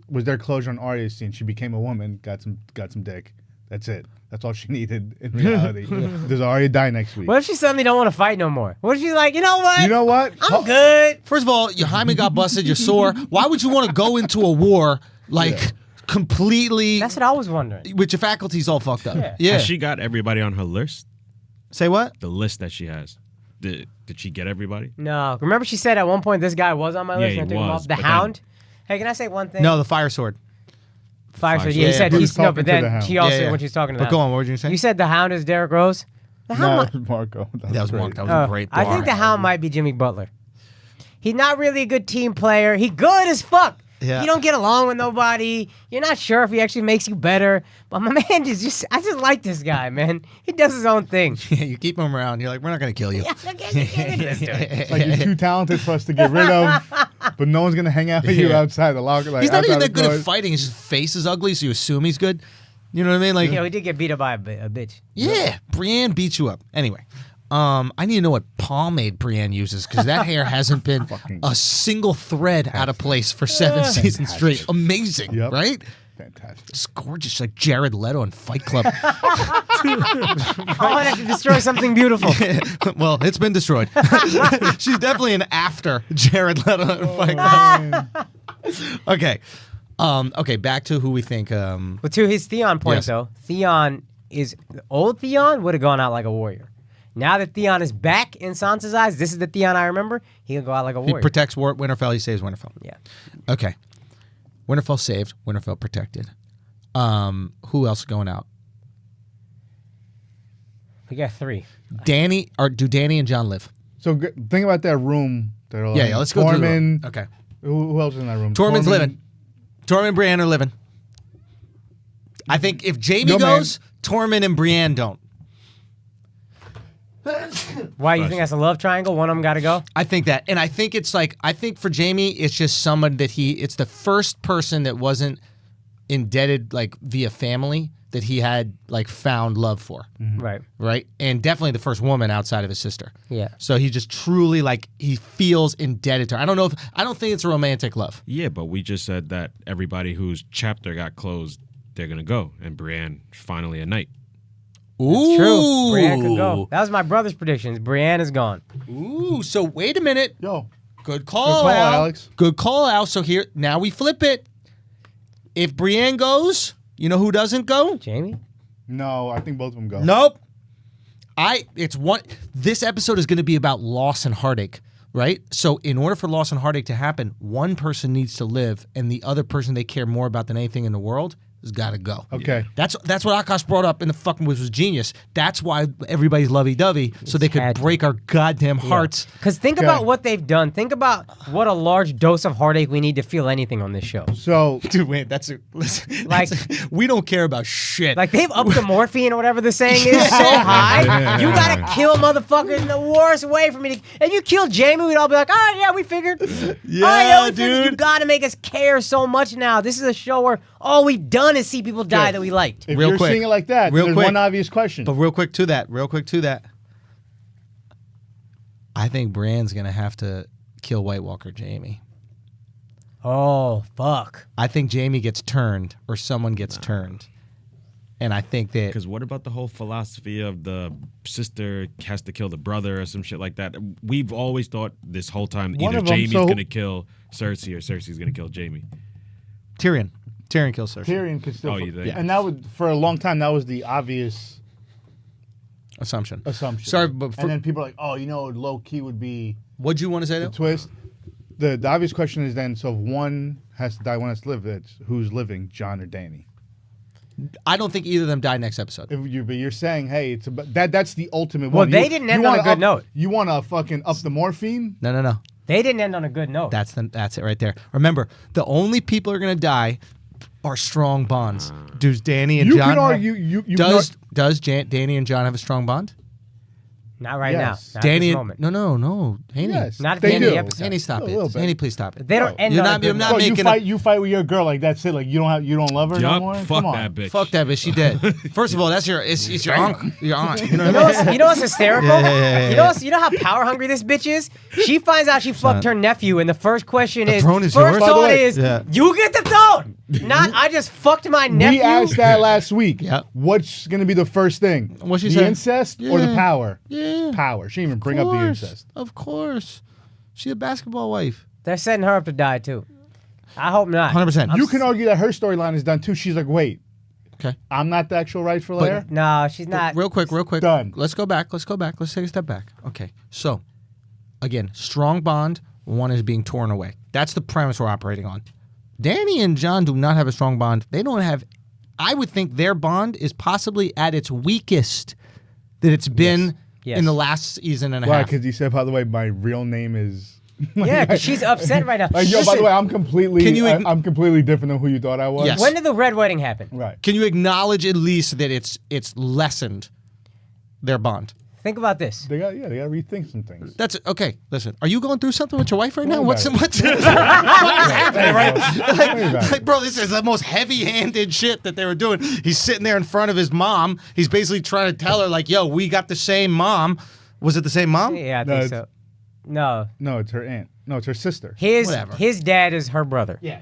was there closure on Arya's scene? She became a woman, got some dick. That's it. That's all she needed in reality. Does Arya die next week?
What if she suddenly don't want to fight no more? What if she's like, you know what?
You know what?
I'm good.
First of all, your hymen got busted. You're sore. Why would you want to go into a war like completely
That's what I was wondering.
with your faculties all fucked up?
Yeah.
Yeah.
Has she got everybody on her list?
Say what?
The list that she has. Did she get everybody?
No. Remember she said at one point this guy was on my
Yeah,
list
he
and I took him
was,
off? The
but
Hound? Hey, can I say one thing?
No, the fire sword.
Fire Sword.
Fire
Yeah, he
Sword.
said
Yeah,
he's
who's
no,
talking
but
to the
then
Hound?
she also
Yeah.
when she was talking to
But
that.
go on. What were you gonna say?
You said the Hound is Derrick Rose. The Hound.
No,
might-
it was Marco.
that was
great.
Mark. That was a great.
I think the Hound might be Jimmy Butler. He's not really a good team player. He good as fuck.
Yeah.
You don't get along with nobody. You're not sure if he actually makes you better. But my man I just like this guy, man. He does his own thing.
Yeah, you keep him around. You're like, we're not gonna kill you.
It's like you're too talented for us to get rid of, but no one's gonna hang out with you
Yeah.
outside the locker. Like,
He's not even
outside
that
the
good at
doors.
fighting. His face is ugly, so you assume he's good. You know what I mean? Like,
You know, he did get beat up by a bitch.
yeah, Brienne beats you up. Anyway, I need to know what pomade Brienne uses because that hair hasn't been a single thread out of place for 7 seasons straight. Amazing,
Yep.
right?
Fantastic.
It's gorgeous, like Jared Leto in Fight Club.
I want to destroy something beautiful.
Well, it's been destroyed. She's definitely an after Jared Leto in Fight Club. Okay. Okay, back to who we think.
But to his Theon point,
Yes.
though, old Theon would have gone out like a warrior. Now that Theon is back in Sansa's eyes, this is the Theon I remember, he can go out like a
He
warrior.
protects Winterfell. He saves Winterfell.
Yeah.
Okay. Winterfell saved. Winterfell protected. Who else is going out?
We got 3.
Danny, or do Danny and Jon live?
So think about that room.
Yeah, let's go through the room.
Tormund.
Okay.
Who else is in that room?
Tormund's living. Tormund and Brienne are living. I think if Jaime
No, man.
goes, Tormund and Brienne don't.
Why, you think that's a love triangle? One of them got to go?
I think that. And I think it's like, I think for Jaime, it's just someone that it's the first person that wasn't indebted like via family that he had like found love for.
Right.
Right? And definitely the first woman outside of his sister.
Yeah.
So he just truly like, he feels indebted to her. I don't think it's a romantic love.
Yeah, but we just said that everybody whose chapter got closed, they're gonna go, and Brienne finally a knight.
Ooh.
True. Brienne could go. That was my brother's predictions. Brienne is gone.
Ooh. So wait a minute.
Yo,
Good call,
call,
Al.
Alex.
Good call, Al. So here, now we flip it. If Brienne goes, you know who doesn't go?
Jamie?
No, I think both of them go.
Nope. This episode is going to be about loss and heartache, right? So in order for loss and heartache to happen, one person needs to live, and the other person they care more about than anything in the world has got to go.
Okay.
That's what Akaash brought up in the fucking was genius. That's why everybody's lovey-dovey, so they could break our goddamn hearts.
Because think about what they've done. Think about what a large dose of heartache we need to feel anything on this show.
So,
Dude, wait, we don't care about shit.
Like, they've upped the morphine or whatever the saying is so high. You gotta kill motherfuckers in the worst way for me to. If you kill Jamie, we'd all be like, all right, yeah, we figured.
Yeah,
all right, yeah, we figured.
dude.
You gotta make us care so much now. This is a show where all we've done is see people die that we liked.
if
Real
you're
quick.
seeing it like that,
Real
there's
quick.
one obvious question.
But real quick to that. I think Brienne's going to have to kill White Walker Jamie.
Oh, fuck.
I think Jamie gets turned or someone gets turned. And I think that...
Because what about the whole philosophy of the sister has to kill the brother or some shit like that? We've always thought this whole time
One
either
of them,
Jamie's
so-
going to kill Cersei or Cersei's going to kill Jamie.
Tyrion kills Cersei.
Tyrion could still.
Oh, you think?
And that would, for a long time, that was the obvious
Assumption.
assumption.
But
and then people are like, oh, low key would be
what'd you want to say,
the
though?
twist. The obvious question is then, so if one has to die, one has to live. It's who's living, Jon or Dany?
I don't think either of them die next episode.
But you're saying, hey, it's about, that's the ultimate
Well,
one.
they didn't end on
wanna
a good note.
You want to fucking up the morphine?
No.
They didn't end on a good note.
That's it right there. Remember, the only people who are going to die are strong bonds. Does Dany and
You
Jon
can argue. You
does Dany and Jon have a strong bond?
Not right
Yes.
now. Not at this
Danny,
moment.
no, Haney.
Yes,
Not at
they
the end of
do.
the episode.
Haney, stop
A
it.
little bit.
Haney, please stop it.
They don't end
You're
on a
not-
good
you're
note.
not
Bro,
making
you fight with your girl like that's it. Like you don't love her no
Yup,
more.
fuck
Come on.
that bitch.
Fuck that bitch. She dead. First of all, that's it's your aunt. Your aunt. You know
You
what I mean?
know what's hysterical?
Yeah.
You know how power hungry this bitch is? She finds out she fucked her nephew, and the first question is,
throne is
first
yours? By the
thought
way,
is,
yeah.
you get the throne. Not, I just fucked my nephew.
We asked that last week.
Yep.
What's gonna be the first thing?
What'd she
the
say?
incest or the
Yeah.
power?
Yeah.
Power. She didn't even bring up the incest.
Of course. She's a basketball wife.
They're setting her up to die, too. I hope not.
100%.
You can argue that her storyline is done too. She's like, wait,
Okay.
I'm not the actual rightful heir.
No, she's not.
Real quick.
Done.
Let's go back. Let's take a step back. Okay. So, again, strong bond. One is being torn away. That's the premise we're operating on. Dany and Jon do not have a strong bond. They don't have. I would think their bond is possibly at its weakest that it's been
Yes.
in the last season and a
Why?
half.
Because he said, by the way, my real name is.
Yeah, because she's upset right now.
Like, yo, by
Listen,
the way, I'm completely.
Can you
I'm completely different than who you thought I was.
Yes.
when did the red wedding happen?
Right.
Can you acknowledge at least that it's lessened their bond?
Think about this.
They got rethink some things.
That's okay. Listen, are you going through something with your wife right now?
Worry
What's
about
what's happening? Right?
Worry about it.
Like, bro, this is the most heavy-handed shit that they were doing. He's sitting there in front of his mom. He's basically trying to tell her, like, "Yo, we got the same mom." Was it the same mom?
Yeah, I
No,
think
it's-
so. No.
No, it's her aunt. No, it's her sister.
Whatever.
His dad is her brother.
Yeah.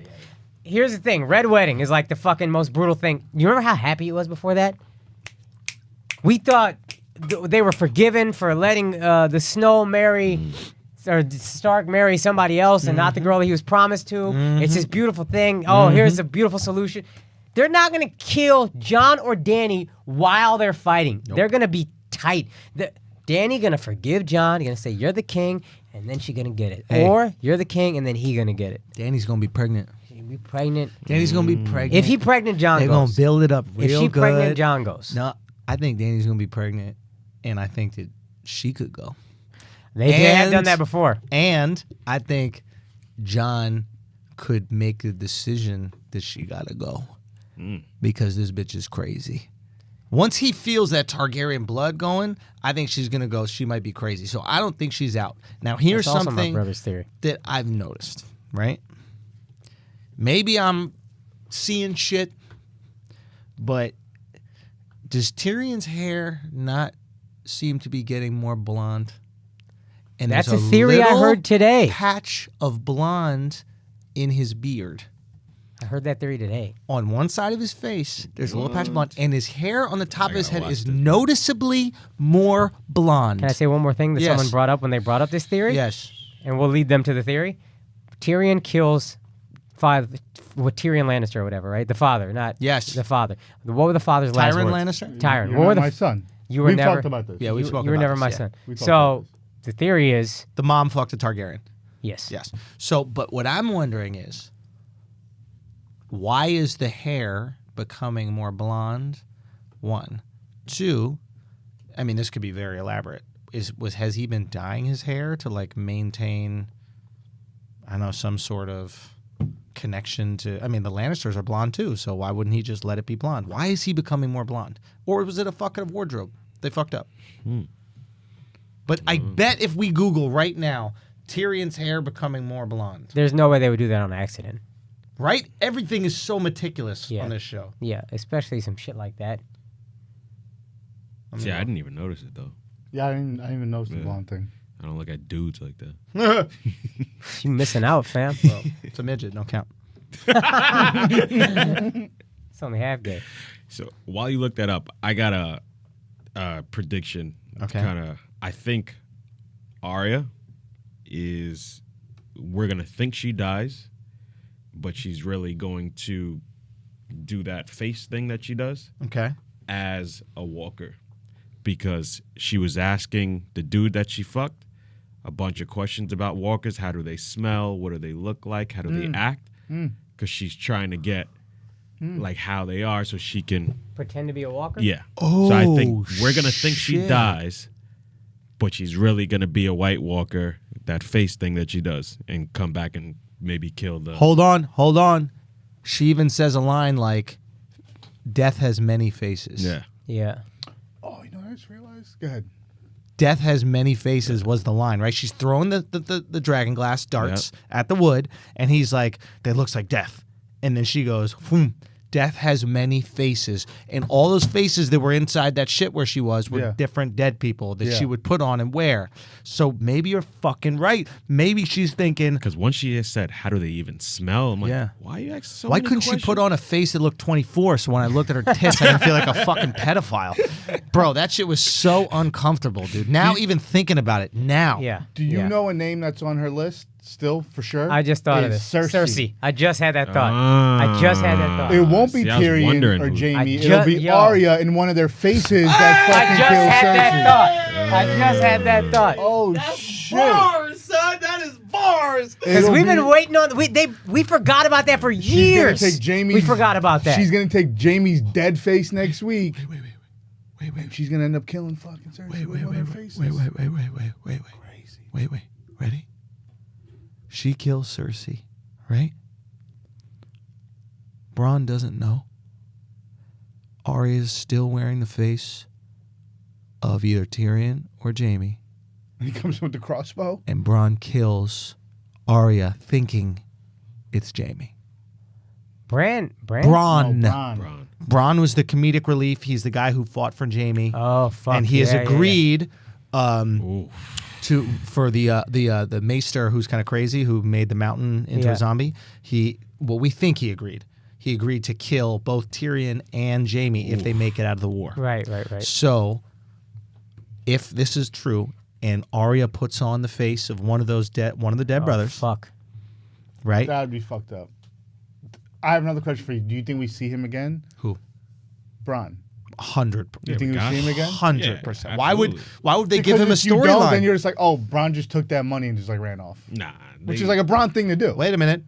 Here's the thing. Red wedding is like the fucking most brutal thing. You remember how happy it was before that? We thought they were forgiven for letting the Snow marry or Stark marry somebody else and not the girl that he was promised to. It's this beautiful thing. Oh, here's a beautiful solution. They're not going to kill Jon or Dany while they're fighting. They're going to be tight. Dany going to forgive Jon. He's going to say, you're the king, and then she's going to get it.
Hey.
Or you're the king, and then he going to get it.
Dany's gonna be pregnant.
She's going to be pregnant.
Danny's gonna be pregnant.
If he pregnant, Jon
they're
goes.
gonna build it up real
If she
good.
pregnant, Jon goes.
No, I think Danny's gonna be pregnant, and I think that she could go.
They have
And-
done that before.
And I think Jon could make the decision that she gotta go because this bitch is crazy. Once he feels that Targaryen blood going, I think she's gonna go. She might be crazy, so I don't think she's out. Now here's
That's also my
something
brother's theory.
that I've noticed. Right? Maybe I'm seeing shit, but does Tyrion's hair not seem to be getting more blonde? And
That's
there's
a theory I
little
heard today.
patch of blonde in his beard.
I heard that theory today.
On one side of his face, there's a little patch of blonde, and his hair on the top of his
gotta
head is
watch this.
noticeably more blonde.
Can I say one more thing that
Yes.
someone brought up when they brought up this theory?
Yes.
And we'll lead them to the theory. Tyrion kills father, what Tyrion Lannister or whatever, right? The father, not
Yes.
the father. What were the father's last
Tyrion
words?
Lannister?
Tyrion.
You're
What were
not
the
my son.
You were
We've
never.
talked about this.
Yeah, we've spoken
You were
about
never
this,
my
yeah.
son.
We talked
So
about
the theory is
The mom fucked a Targaryen.
yes.
Yes. So, but what I'm wondering is, why is the hair becoming more blonde? One. Two, I mean, this could be very elaborate. Has he been dyeing his hair to like maintain, I don't know, some sort of connection to? I mean, the Lannisters are blonde too, so why wouldn't he just let it be blonde? Why is he becoming more blonde? Or was it a fucking wardrobe? They fucked up. But I bet if we Google right now, Tyrion's hair becoming more blonde,
There's no way they would do that on accident.
right? Everything is so meticulous
Yeah.
on this show.
Yeah, especially some shit like that.
Yeah, I didn't even notice it though.
Yeah, I didn't even notice the
Yeah.
blonde thing.
I don't look at dudes like that.
You missing out, fam.
It's a midget, no count.
It's only half gay.
So while you look that up, I got a prediction.
Okay.
Kind of, I think Arya we're gonna think she dies, but she's really going to do that face thing that she does
Okay.
as a walker, because she was asking the dude that she fucked a bunch of questions about walkers. How do they smell? What do they look like? How do they act? Because she's trying to get like how they are so she can,
Pretend to be a walker?
yeah. So I think
Oh,
we're going to think she
shit.
dies, but she's really going to be a White Walker, that face thing that she does, and come back and maybe kill the...
Hold on. She even says a line like, "Death has many faces."
Yeah.
Yeah.
Oh, you know what I just realized? Go ahead.
Death has many faces was the line, right? She's throwing the dragon glass darts at the wood, and he's like, "That looks like death." And then she goes, "Whoom, death has many faces." And all those faces that were inside that shit where she was were
Yeah.
different dead people that
Yeah.
she would put on and wear. So maybe you're fucking right. Maybe she's thinking,
Because once she has said, how do they even smell? I'm like,
Yeah.
why are you asking so
why
many
couldn't she put
questions?
on a face that looked 24 so when I looked at her tits, I didn't feel like a fucking pedophile? Bro, that shit was so uncomfortable, dude. Now, even thinking about it, now.
Yeah.
Do you
Yeah.
know a name that's on her list still for sure?
I just thought of
Is
this.
Cersei.
I just had that thought. I just had that thought.
It won't be
See, I was
Tyrion
wondering
or
who-
Jamie.
I
It'll
ju-
be
yo.
Arya in one of their faces that
I
fucking
just
kills
had
Cersei.
that thought. I just had that thought.
Oh shit!
son. That is bars.
Because
It'll
we've
be-
been waiting on we forgot about that for
She's
years.
gonna take Jamie's.
We forgot about that.
She's gonna take Jamie's dead face next week.
Wait.
She's gonna end up killing fucking Cersei with one of her faces.
Wait. Ready? She kills Cersei, right? Bronn doesn't know. Arya's still wearing the face of either Tyrion or Jaime,
And he comes with the crossbow.
and Bronn kills Arya thinking it's Jaime.
Bran.
Bronn.
No, Bronn.
Bron.
Bronn was the comedic relief. He's the guy who fought for Jaime.
Oh fuck.
And he has
yeah.
agreed
Ooh.
for the maester who's kind of crazy, who made the mountain into
Yeah.
a zombie. We think he agreed. He agreed to kill both Tyrion and Jaime if they make it out of the war.
Right.
So, if this is true, and Arya puts on the face of one of the dead brothers,
Fuck.
right?
That would be fucked up. I have another question for you. Do you think we see him again?
Who?
Bronn.
100.
Do you think we see him again?
100%.
Yeah,
Why would
absolutely.
they give him a
if you don't, then
storyline?
you're just like, oh, Bronn just took that money and just like ran off,
Nah.
which is like a Bronn thing to do.
Wait a minute.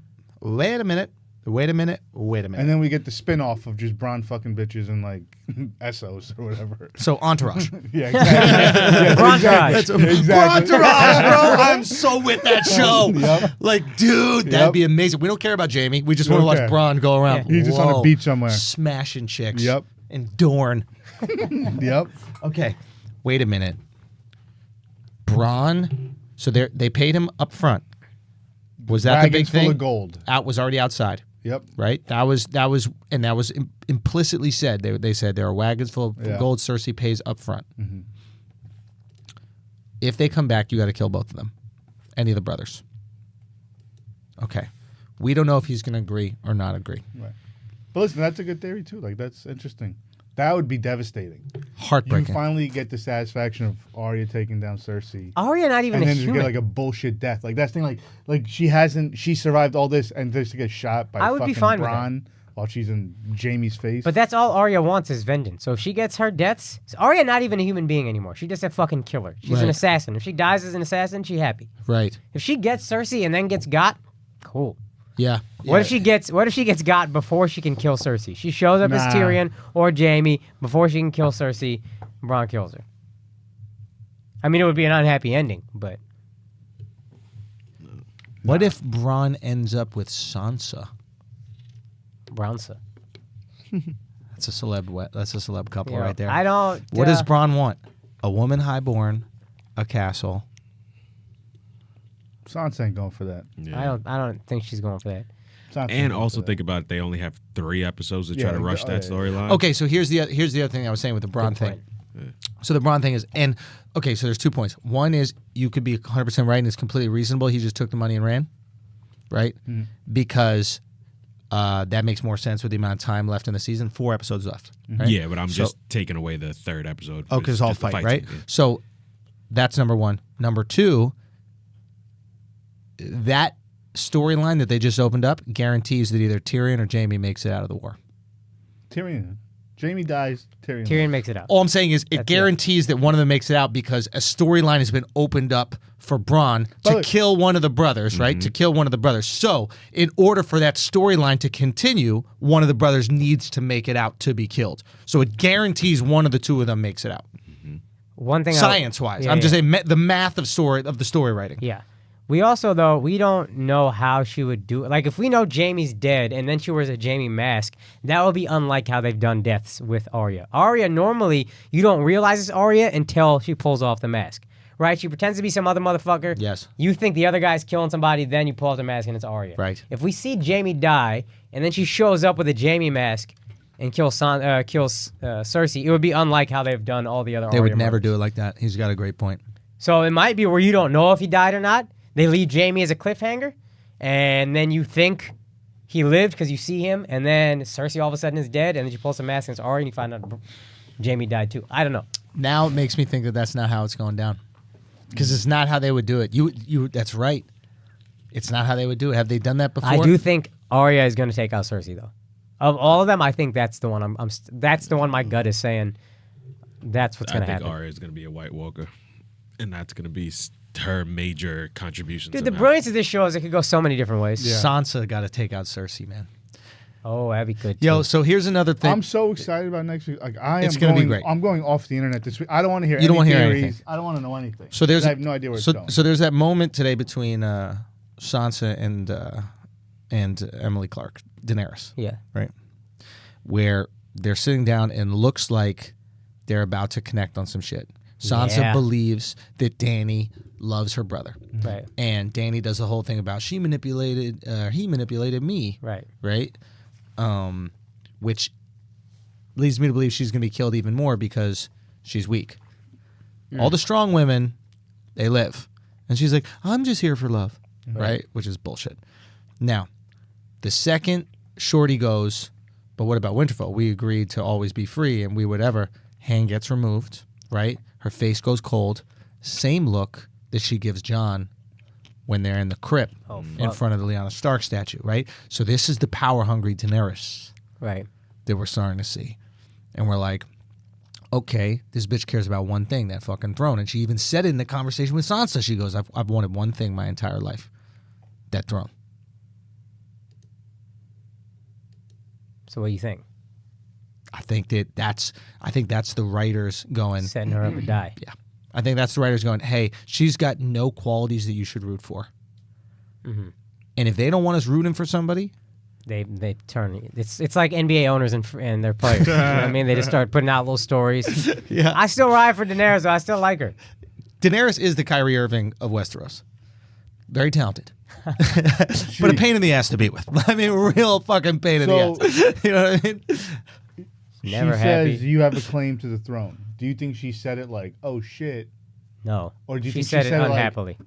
And then we get the spin-off of just Bronn fucking bitches and like Essos or whatever.
So Entourage.
Yeah, exactly. Yeah,
Entourage.
Exactly.
Entourage, bro. I'm so with that show.
Yep.
Like, dude,
Yep.
that'd be amazing. We don't care about Jamie. We just want to
Don't
watch
care.
Bronn go around.
He's just on a
Whoa,
beach somewhere.
smashing chicks.
Yep.
And Dorne.
Yep.
Okay, wait a minute. Bronn. So they paid him up front. Was that the big
Wagons full
thing?
of gold.
Was already outside.
Yep.
Right. That was implicitly said. They said there are wagons full of
Yeah.
gold. Cersei pays up front. If they come back, you got to kill both of them. Any of the brothers. Okay. We don't know if he's going to agree or not agree.
Right. But listen, that's a good theory too. Like that's interesting. That would be devistating.
Heartbreaking.
You finally get the satisfaction of Arya taking down Cersei.
Arya not even
And
a
then you
human.
get like a bullshit death. Like that's the thing, like she survived all this and just to get shot by
I would be
fucking
fine with
Bronn while she's in Jaime's face.
But that's all Arya wants is vengeance. So if she gets her deaths, Arya not even a human being anymore. She's just a fucking killer. She's an
Right.
assassin. If she dies as an assassin, she happy.
Right.
If she gets Cersei and then gets got, cool.
Yeah.
What if she gets got before she can kill Cersei? She shows up as
Nah.
Tyrion or Jaime before she can kill Cersei. Bronn kills her. I mean, it would be an unhappy ending, but
What if Bronn ends up with Sansa?
Bronsa.
That's a celeb couple
Yeah.
right there.
I don't.
What does Bronn want? A woman highborn, a castle.
Sansa ain't going for that.
Yeah.
I don't think she's going for that.
Sansa ain't
And
going
also
for that.
think about it, they only have 3 episodes to
Yeah,
try to rush that
yeah.
storyline.
Okay, so here's the other thing I was saying with the Bronn
Good
thing.
point.
So the Bronn thing is, and okay, so there's 2 points. One is you could be 100% right and it's completely reasonable. He just took the money and ran, right? Because that makes more sense with the amount of time left in the season. 4 episodes left. Right?
Yeah, but I'm
So-
just taking away the 3rd episode.
Oh, because it's all
just the
fight,
fight
right?
scene, yeah.
So that's number one. Number two, that storyline that they just opened up guarantees that either Tyrion or Jaime makes it out of the war.
Tyrion. Jaime dies. Tyrion.
Tyrion makes it out.
All I'm saying is it
That's it.
guarantees that one of them makes it out because a storyline has been opened up for Bronn to
But-
kill one of the brothers, right? To kill one of the brothers. So, in order for that storyline to continue, one of the brothers needs to make it out to be killed. So it guarantees one of the two of them makes it out.
One thing.
Science-wise,
Yeah,
I'm just
yeah.
saying the math of the story writing.
Yeah. We also, though, we don't know how she would do it. Like, if we know Jaime's dead and then she wears a Jaime mask, that would be unlike how they've done deaths with Arya. Arya, normally, you don't realize it's Arya until she pulls off the mask, right? She pretends to be some other motherfucker.
Yes.
You think the other guy's killing somebody, then you pull off the mask and it's Arya.
Right.
If we see Jaime die and then she shows up with a Jaime mask and kills Cersei, it would be unlike how they've done all the other
They
Arya
would never
murders.
do it like that. He's got a great point.
So it might be where you don't know if he died or not. They leave Jaime as a cliffhanger, and then you think he lived because you see him, and then Cersei all of a sudden is dead, and then she pulls a mask and it's Arya, and you find out Jaime died too. I don't know.
Now it makes me think that that's not how it's going down, because it's not how they would do it. You that's right. It's not how they would do it. Have they done that before?
I do think Arya is going to take out Cersei, though. Of all of them, I think that's the one. That's the one my gut is saying. That's what's
I
going to
think
happen.
Arya is going to be a White Walker, and that's going to be her major contribution.
Dude, the
somehow.
brilliance of this show is it could go so many different ways.
Yeah.
Sansa got to take out Cersei, man.
Oh, that'd be good.
Yo,
too.
so here's another thing.
I'm so excited about next week. Like
It's gonna be great.
I'm going off the internet this week. I don't want to hear.
You don't
any
wanna hear
theories.
anything.
I don't want to know anything.
So there's
I have no idea where it's
so,
going.
so there's that moment today between Sansa and Emily Clark, Daenerys,
Yeah.
right? Where they're sitting down and looks like they're about to connect on some shit. Sansa
Yeah.
believes that Dany loves her brother,
Right.
and Dany does the whole thing about he manipulated me,
Right.
right? Which leads me to believe she's going to be killed even more because she's weak. All the strong women, they live. And she's like, I'm just here for love, right? Which is bullshit. Now, the second Shorty goes, but what about Winterfell? We agreed to always be free and we whatever. Hand gets removed, right? Her face goes cold. Same look that she gives Jon when they're in the crypt in front of the Lyanna Stark statue, right? So this is the power-hungry Daenerys
Right.
that we're starting to see. And we're like, okay, this bitch cares about one thing, that fucking throne. And she even said it in the conversation with Sansa. She goes, I've wanted one thing my entire life, that throne.
So what do you think?
I think that's the writers going,
Setting her up to die.
yeah. I think that's the writers going, hey, she's got no qualities that you should root for.
Mm-hmm.
And if they don't want us rooting for somebody,
They turn. It's like NBA owners and their players. You know what I mean? They just start putting out little stories.
yeah.
I still ride for Daenerys, though. I still like her.
Daenerys is the Kyrie Irving of Westeros. Very talented. But a pain in the ass to be with. I mean, real fucking pain in the ass. You know what I mean?
Never
she
happy.
says you have a claim to the throne. Do you think she said it like, "Oh shit,"
No.
or do you
She
think
said
she
it
said it like
unhappily.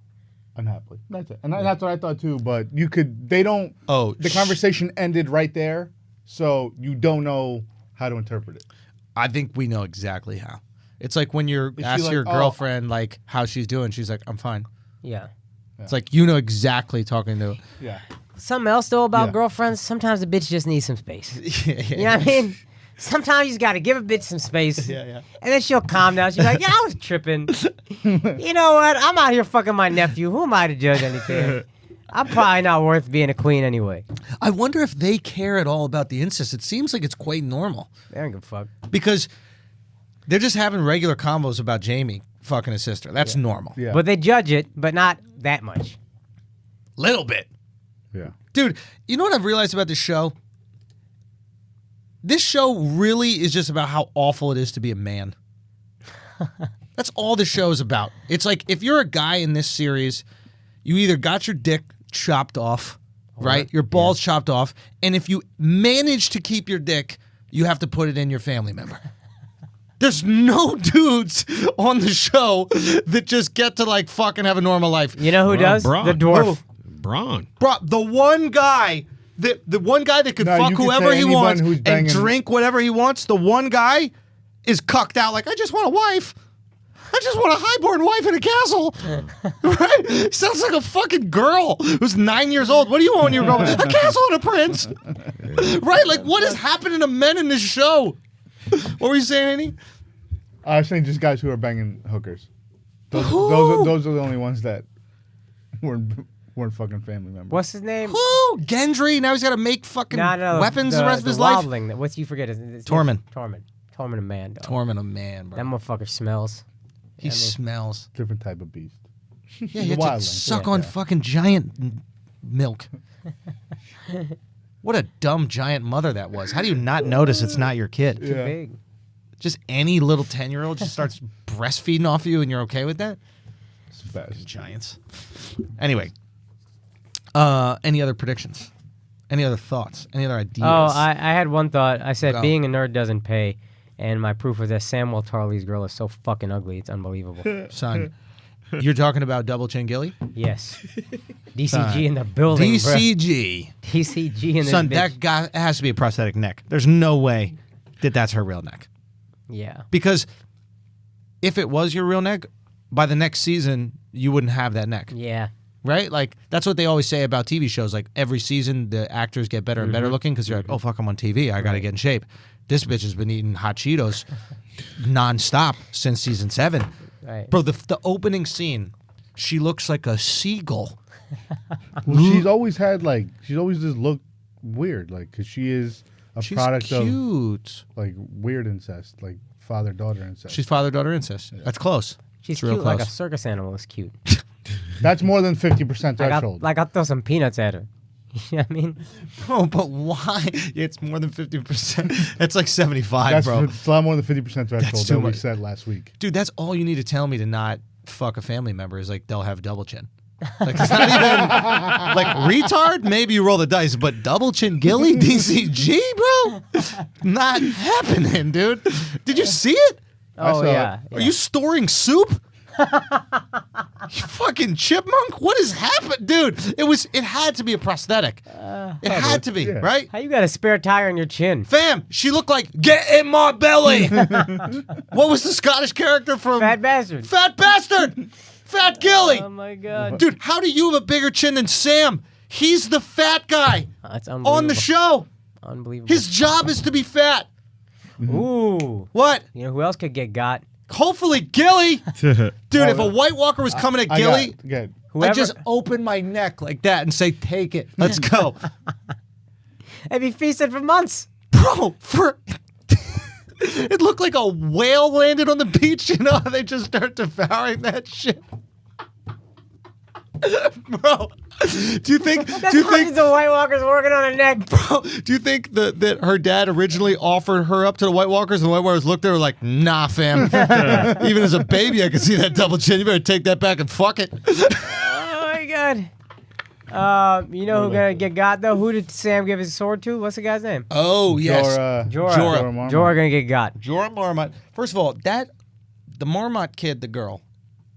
unhappily? That's it, and that's what I thought too. But you could. They don't.
Oh,
The conversation ended right there, so you don't know how to interpret it.
I think we know exactly how. It's like when you
Is she
ask
like,
your
"Oh."
girlfriend like how she's doing. She's like, I'm fine.
Yeah.
It's like you know exactly talking to.
Yeah.
Something else though about
Yeah.
girlfriends. Sometimes a bitch just needs some space.
Yeah,
You know what I mean? Sometimes you just gotta give a bitch some space.
Yeah, yeah.
And then she'll calm down. She's like, yeah, I was tripping. You know what? I'm out here fucking my nephew. Who am I to judge anything? I'm probably not worth being a queen anyway.
I wonder if they care at all about the incest. It seems like it's quite normal
They don't give a fuck.
because they're just having regular convos about Jamie fucking his sister. That's normal.
Yeah.
But they judge it, but not that much.
Little bit.
Yeah.
Dude, you know what I've realized about this show? This show really is just about how awful it is to be a man. That's all the show is about. It's like if you're a guy in this series, you either got your dick chopped off, right? Your balls chopped off, and if you manage to keep your dick, you have to put it in your family member. There's no dudes on the show that just get to like fucking have a normal life.
You know who
Well,
does?
Braun.
The dwarf.
Who?
Braun.
Bro, the one guy that could
No,
fuck
you could
whoever
say
he
anyone
wants
who's
and
banging-
drink whatever he wants, the one guy is cucked out like, I just want a wife. I just want a highborn wife in a castle. Right? Sounds like a fucking girl who's 9 years old. What do you want when you're growing up? A castle and a prince. Right? Like, what is happening to men in this show? What were you saying, Annie?
I was saying just guys who are banging hookers. Those are the only ones that weren't fucking family members.
What's his name?
Who? Gendry. Now he's got to make fucking weapons the rest of his life.
wildling. What's you forget? It's
Tormund.
Tormund a man, dog.
Torment a man, bro.
That motherfucker smells.
He smells.
Different type of beast.
Yeah, you have to
wildling.
suck on fucking giant milk. What a dumb giant mother that was. How do you not notice it's not your kid?
Yeah.
Big.
Just any little 10-year-old just starts breastfeeding off you and you're okay with that?
It's best.
Giants. Anyway, any other predictions? Any other thoughts? Any other ideas?
Oh, I had one thought. I said
Go.
being a nerd doesn't pay, and my proof was that Samuel Tarley's girl is so fucking ugly. It's unbelievable.
Son, you're talking about Double Chin Gilly?
Yes. DCG in the building, bruh.
DCG.
DCG in this
Son,
bitch.
that guy has to be a prosthetic neck. There's no way that that's her real neck.
Yeah.
Because if it was your real neck, by the next season, you wouldn't have that neck.
Yeah.
Right? Like, that's what they always say about TV shows. Like, every season, the actors get better and better looking because you're like, oh, fuck, I'm on TV. I got to get in shape. This bitch has been eating hot Cheetos nonstop since season 7.
Right.
Bro, the opening scene, she looks like a seagull.
Well, she's always just looked weird, like, because she is a
She's
product
cute.
of like weird incest, like father-daughter incest.
She's father-daughter incest. That's close.
She's
It's real
cute like a
close.
circus animal is cute.
That's more than 50% threshold.
I'll throw some peanuts at her. You know what I mean?
Bro, but why? It's more than 50%. It's like 75,
That's
bro.
it's a lot more than 50% threshold
too
that we
much.
said last week.
Dude, that's all you need to tell me to not fuck a family member is like they'll have double chin. Like it's not even like retard. Maybe you roll the dice, but double chin Gilly DCG, bro, not happening, dude. Did you see it?
Oh,
saw
yeah.
Are you storing soup? You fucking chipmunk! What has happened, dude? It had to be a prosthetic. It had to be,
yeah.
right?
How you got a spare tire on your chin?
Fam, she looked like get in my belly. What was the Scottish character from
Fat bastard.
Fat Bastard? Fat Gilly.
Oh, my God.
Dude, how do you have a bigger chin than Sam? He's the fat guy
That's unbelievable.
on the show.
Unbelievable.
His job is to be fat.
Ooh.
What?
You know who else could get got?
Hopefully Gilly. Dude, if a White Walker was coming at Gilly,
Good.
I
Whoever.
just open my neck like that and say, take it. Let's go.
They'd be feasted for months.
Bro, it looked like a whale landed on the beach, you know? They just start devouring that shit. Bro, do you think
the White Walker's working on a neck?
bro, do you think that her dad originally offered her up to the White Walkers and the White Walkers looked at her like, nah, fam. Even as a baby, I could see that double chin. You better take that back and fuck it.
Oh my God. You know who gonna get got though? Who did Sam give his sword to? What's the guy's name?
Oh, yes.
Jorah.
Mormont.
Jorah gonna get got.
Jorah Mormont. First of all, the Mormont kid, the girl,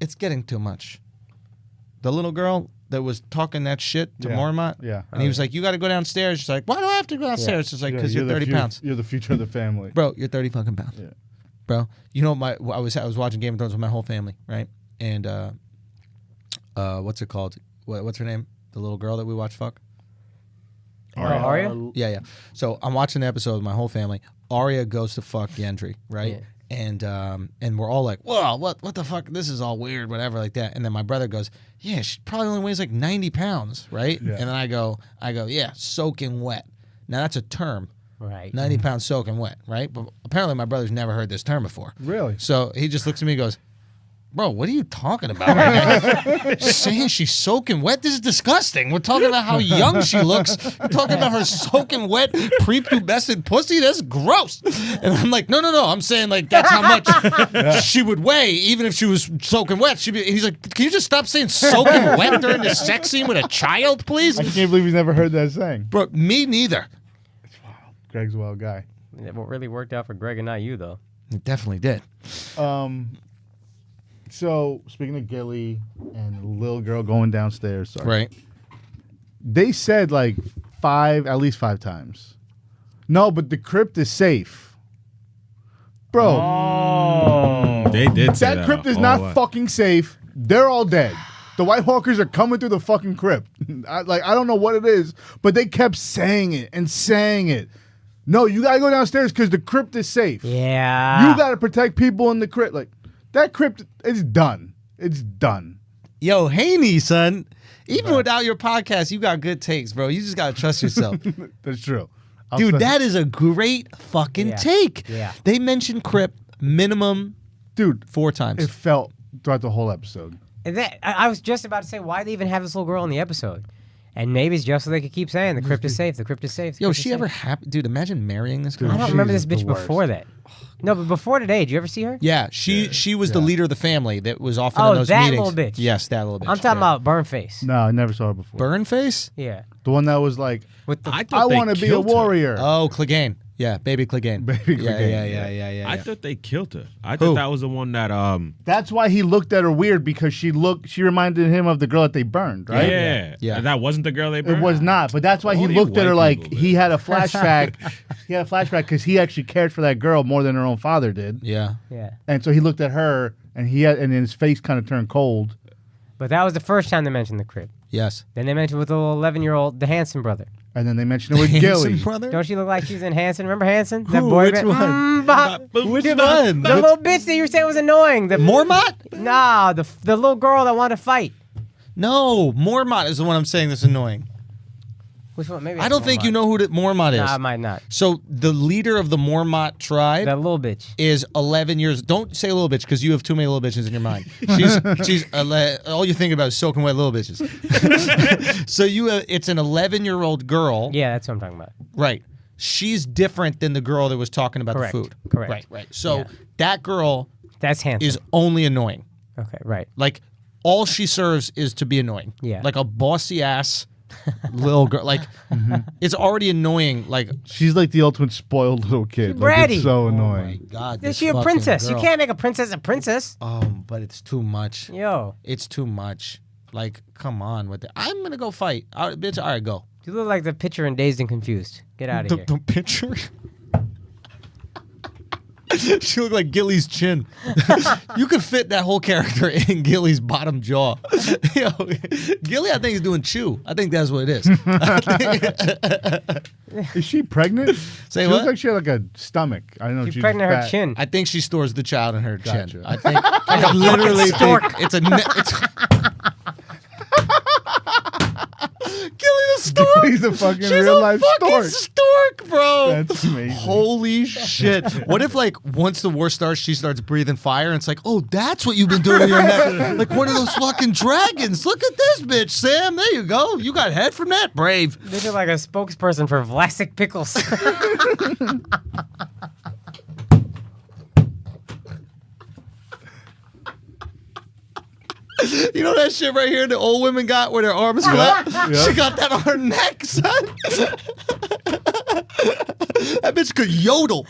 it's getting too much. The little girl, that was talking that shit to
Yeah.
Mormont.
Yeah.
And he was like, you got to go downstairs. She's like, why do I have to go downstairs? She's like, because you're 30 pounds.
You're the future of the family.
Bro, you're 30 fucking pounds.
Yeah.
Bro, you know, I was watching Game of Thrones with my whole family, right? And what's it called? What's her name? The little girl that we watch fuck?
Arya?
Yeah. So I'm watching the episode with my whole family. Arya goes to fuck Gendry, right?
Yeah.
And we're all like, whoa, what the fuck? This is all weird, whatever, like that. And then my brother goes, yeah, she probably only weighs like 90 pounds, right?
Yeah.
And then I go, yeah, soaking wet. Now that's a term.
Right.
90 pounds soaking wet, right? But apparently my brother's never heard this term before.
Really?
So he just looks at me and goes, bro, what are you talking about right now? Saying she's soaking wet? This is disgusting. We're talking about how young she looks. We're talking about her soaking wet, prepubescent pussy? That's gross. And I'm like, no. I'm saying, like, that's how much she would weigh, even if she was soaking wet. He's like, can you just stop saying soaking wet during the sex scene with a child, please?
I can't believe he's never heard that saying.
Bro, me neither.
Greg's a wild guy.
It really worked out for Greg and not you, though.
It definitely did.
So speaking of Gilly and the little girl going downstairs, sorry.
Right.
They said like at least five times. No, but the crypt is safe. Bro,
They did say
that crypt is not fucking safe. They're all dead. The White Walkers are coming through the fucking crypt. I don't know what it is, but they kept saying it and saying it. No, you gotta go downstairs because the crypt is safe.
Yeah.
You gotta protect people in the crypt. Like, that crypt is done. It's done.
Yo, Haney, son. Even without your podcast, you got good takes, bro. You just gotta trust yourself.
That's true.
Dude, that is a great fucking take.
Yeah.
They mentioned Crypt minimum
Dude,
4 times.
it felt throughout the whole episode.
And I was just about to say, why they even have this little girl in the episode? And maybe it's just so they could keep saying the crypt is safe. The crypt is safe.
Yo, she ever happy? Dude, imagine marrying this girl.
I don't remember this
She's
bitch
the
before that. No, but before today, did you ever see her?
Yeah, she was the leader of the family that was often
Oh,
in those
that
meetings.
little bitch.
Yes, that little bitch.
I'm talking about burn face.
No, I never saw her before.
Burn face?
Yeah.
The one that was like,
With the
I
thought they
want to be a
killed her.
warrior.
Oh, Clegane. Yeah, baby Clegane.
Baby
Yeah,
Clegane,
yeah.
I thought they killed her. I
Who?
thought that was the one that
That's why he looked at her weird, because she reminded him of the girl that they burned, right?
Yeah.
And that wasn't the girl they burned.
It was not, but that's why he
All you
looked at her
white
like
people,
he had a flashback. He had a flashback because he actually cared for that girl more than her own father did.
Yeah.
Yeah.
And so he looked at her, and and his face kind of turned cold.
But that was the first time they mentioned the crypt.
Yes.
Then they mentioned with the little 11-year-old, the Hanson brother.
And then they mentioned it with
Handsome
Gilly.
brother?
Don't she look like she's in Hanson? Remember Hanson? That
Who?
boy
Which
band?
one?
Which
one?
The little bitch that you were saying was annoying. The
Mormont?
Nah, the little girl that wanted to fight.
No, Mormont is the one I'm saying that's annoying.
Which one? Maybe
I don't think you know who Mormont is.
Nah, I might not.
So the leader of the Mormont tribe
That little bitch.
is 11 years. Don't say little bitch because you have too many little bitches in your mind. She's all you think about is soaking wet little bitches. So it's an 11-year-old girl.
Yeah, that's what I'm talking about.
Right. She's different than the girl that was talking about
Correct.
the food.
Correct.
Right. So
Yeah.
that girl
That's Hanson.
is only annoying.
Okay, right.
Like all she serves is to be annoying.
Yeah.
Like a bossy ass little girl. Like it's already annoying. Like
She's like the ultimate spoiled little kid. Like,
Bratty.
it's so
oh my
annoying.
god.
Is
this
she a
fucking
princess?
girl.
You can't make a princess a princess.
But it's too much.
Yo,
It's too much. Like, come on with it. I'm gonna go fight. Bitch, all right, go.
you look like the picture in Dazed and Confused. Get out of here.
The picture. She looked like Gilly's chin. You could fit that whole character in Gilly's bottom jaw. Yo, Gilly, I think, is doing chew. I think that's what it is.
Is she pregnant?
Say
she
what?
looks like she had like a stomach. I don't know.
She's
she's
pregnant her
fat.
chin.
I think she stores the child in her chin.
Gotcha.
I think. I literally think it's a. Gilly the stork.
He's a fucking
She's
real
a
life
fucking stork, bro.
That's amazing.
Holy shit. What if, like, once the war starts, she starts breathing fire, and it's like, oh, that's what you've been doing to your neck. Like one of those fucking dragons. Look at this bitch, Sam. There you go. You got head from that. Brave.
This is like a spokesperson for Vlasic Pickles.
You know that shit right here the old women got where their arms flat?
yeah.
She got that on her neck, son. That bitch could yodel.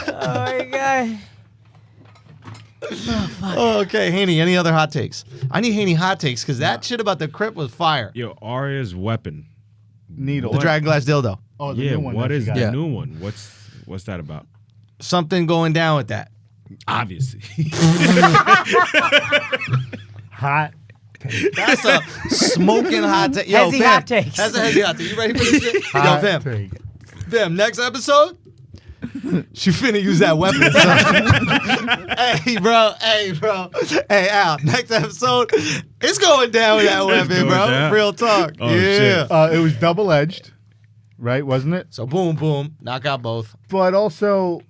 Oh my god.
Oh, okay, Haney, any other hot takes? I need Haney hot takes because that shit about the crypt was fire.
Yo, Arya's weapon.
Needle.
The dragon glass dildo.
Oh, the
Yeah,
new one.
what
that
is
she got.
the
Yeah.
new one? What's that about?
Something going down with that.
Obviously.
Hot.
That's a smoking hot take. Yo,
Hezzy
fam,
hot takes.
That's a heavy hot take. You ready for this shit? Yo,
Hot
fam.
take.
Fam, next episode, she finna use that weapon. son. Hey, bro. Hey, Al, next episode, it's going down with that weapon,
going
bro.
down.
Real talk.
Oh,
yeah.
shit.
It was double-edged, right? Wasn't it?
So boom, boom, knock out both.
But also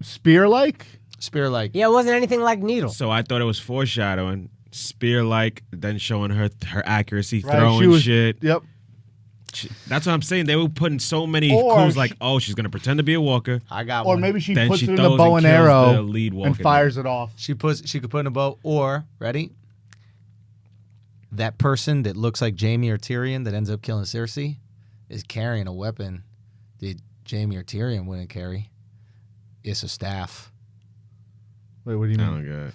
spear-like.
Spear like.
Yeah, it wasn't anything like Needle.
So I thought it was foreshadowing, spear-like, then showing her accuracy,
Right,
throwing
she was-
shit.
Yep.
That's what I'm saying. They were putting so many
Or
clues,
she-
like, oh, she's gonna pretend to be a walker.
I got
Or
one.
maybe she
Then
puts
she
it in the
throws
bow
and
and
kills the
arrow
lead walker
and fires it off.
She could put in a bow, or ready? That person that looks like Jaime or Tyrion that ends up killing Cersei is carrying a weapon that Jaime or Tyrion wouldn't carry. It's a staff.
Wait, what do you
Oh
mean?
my god!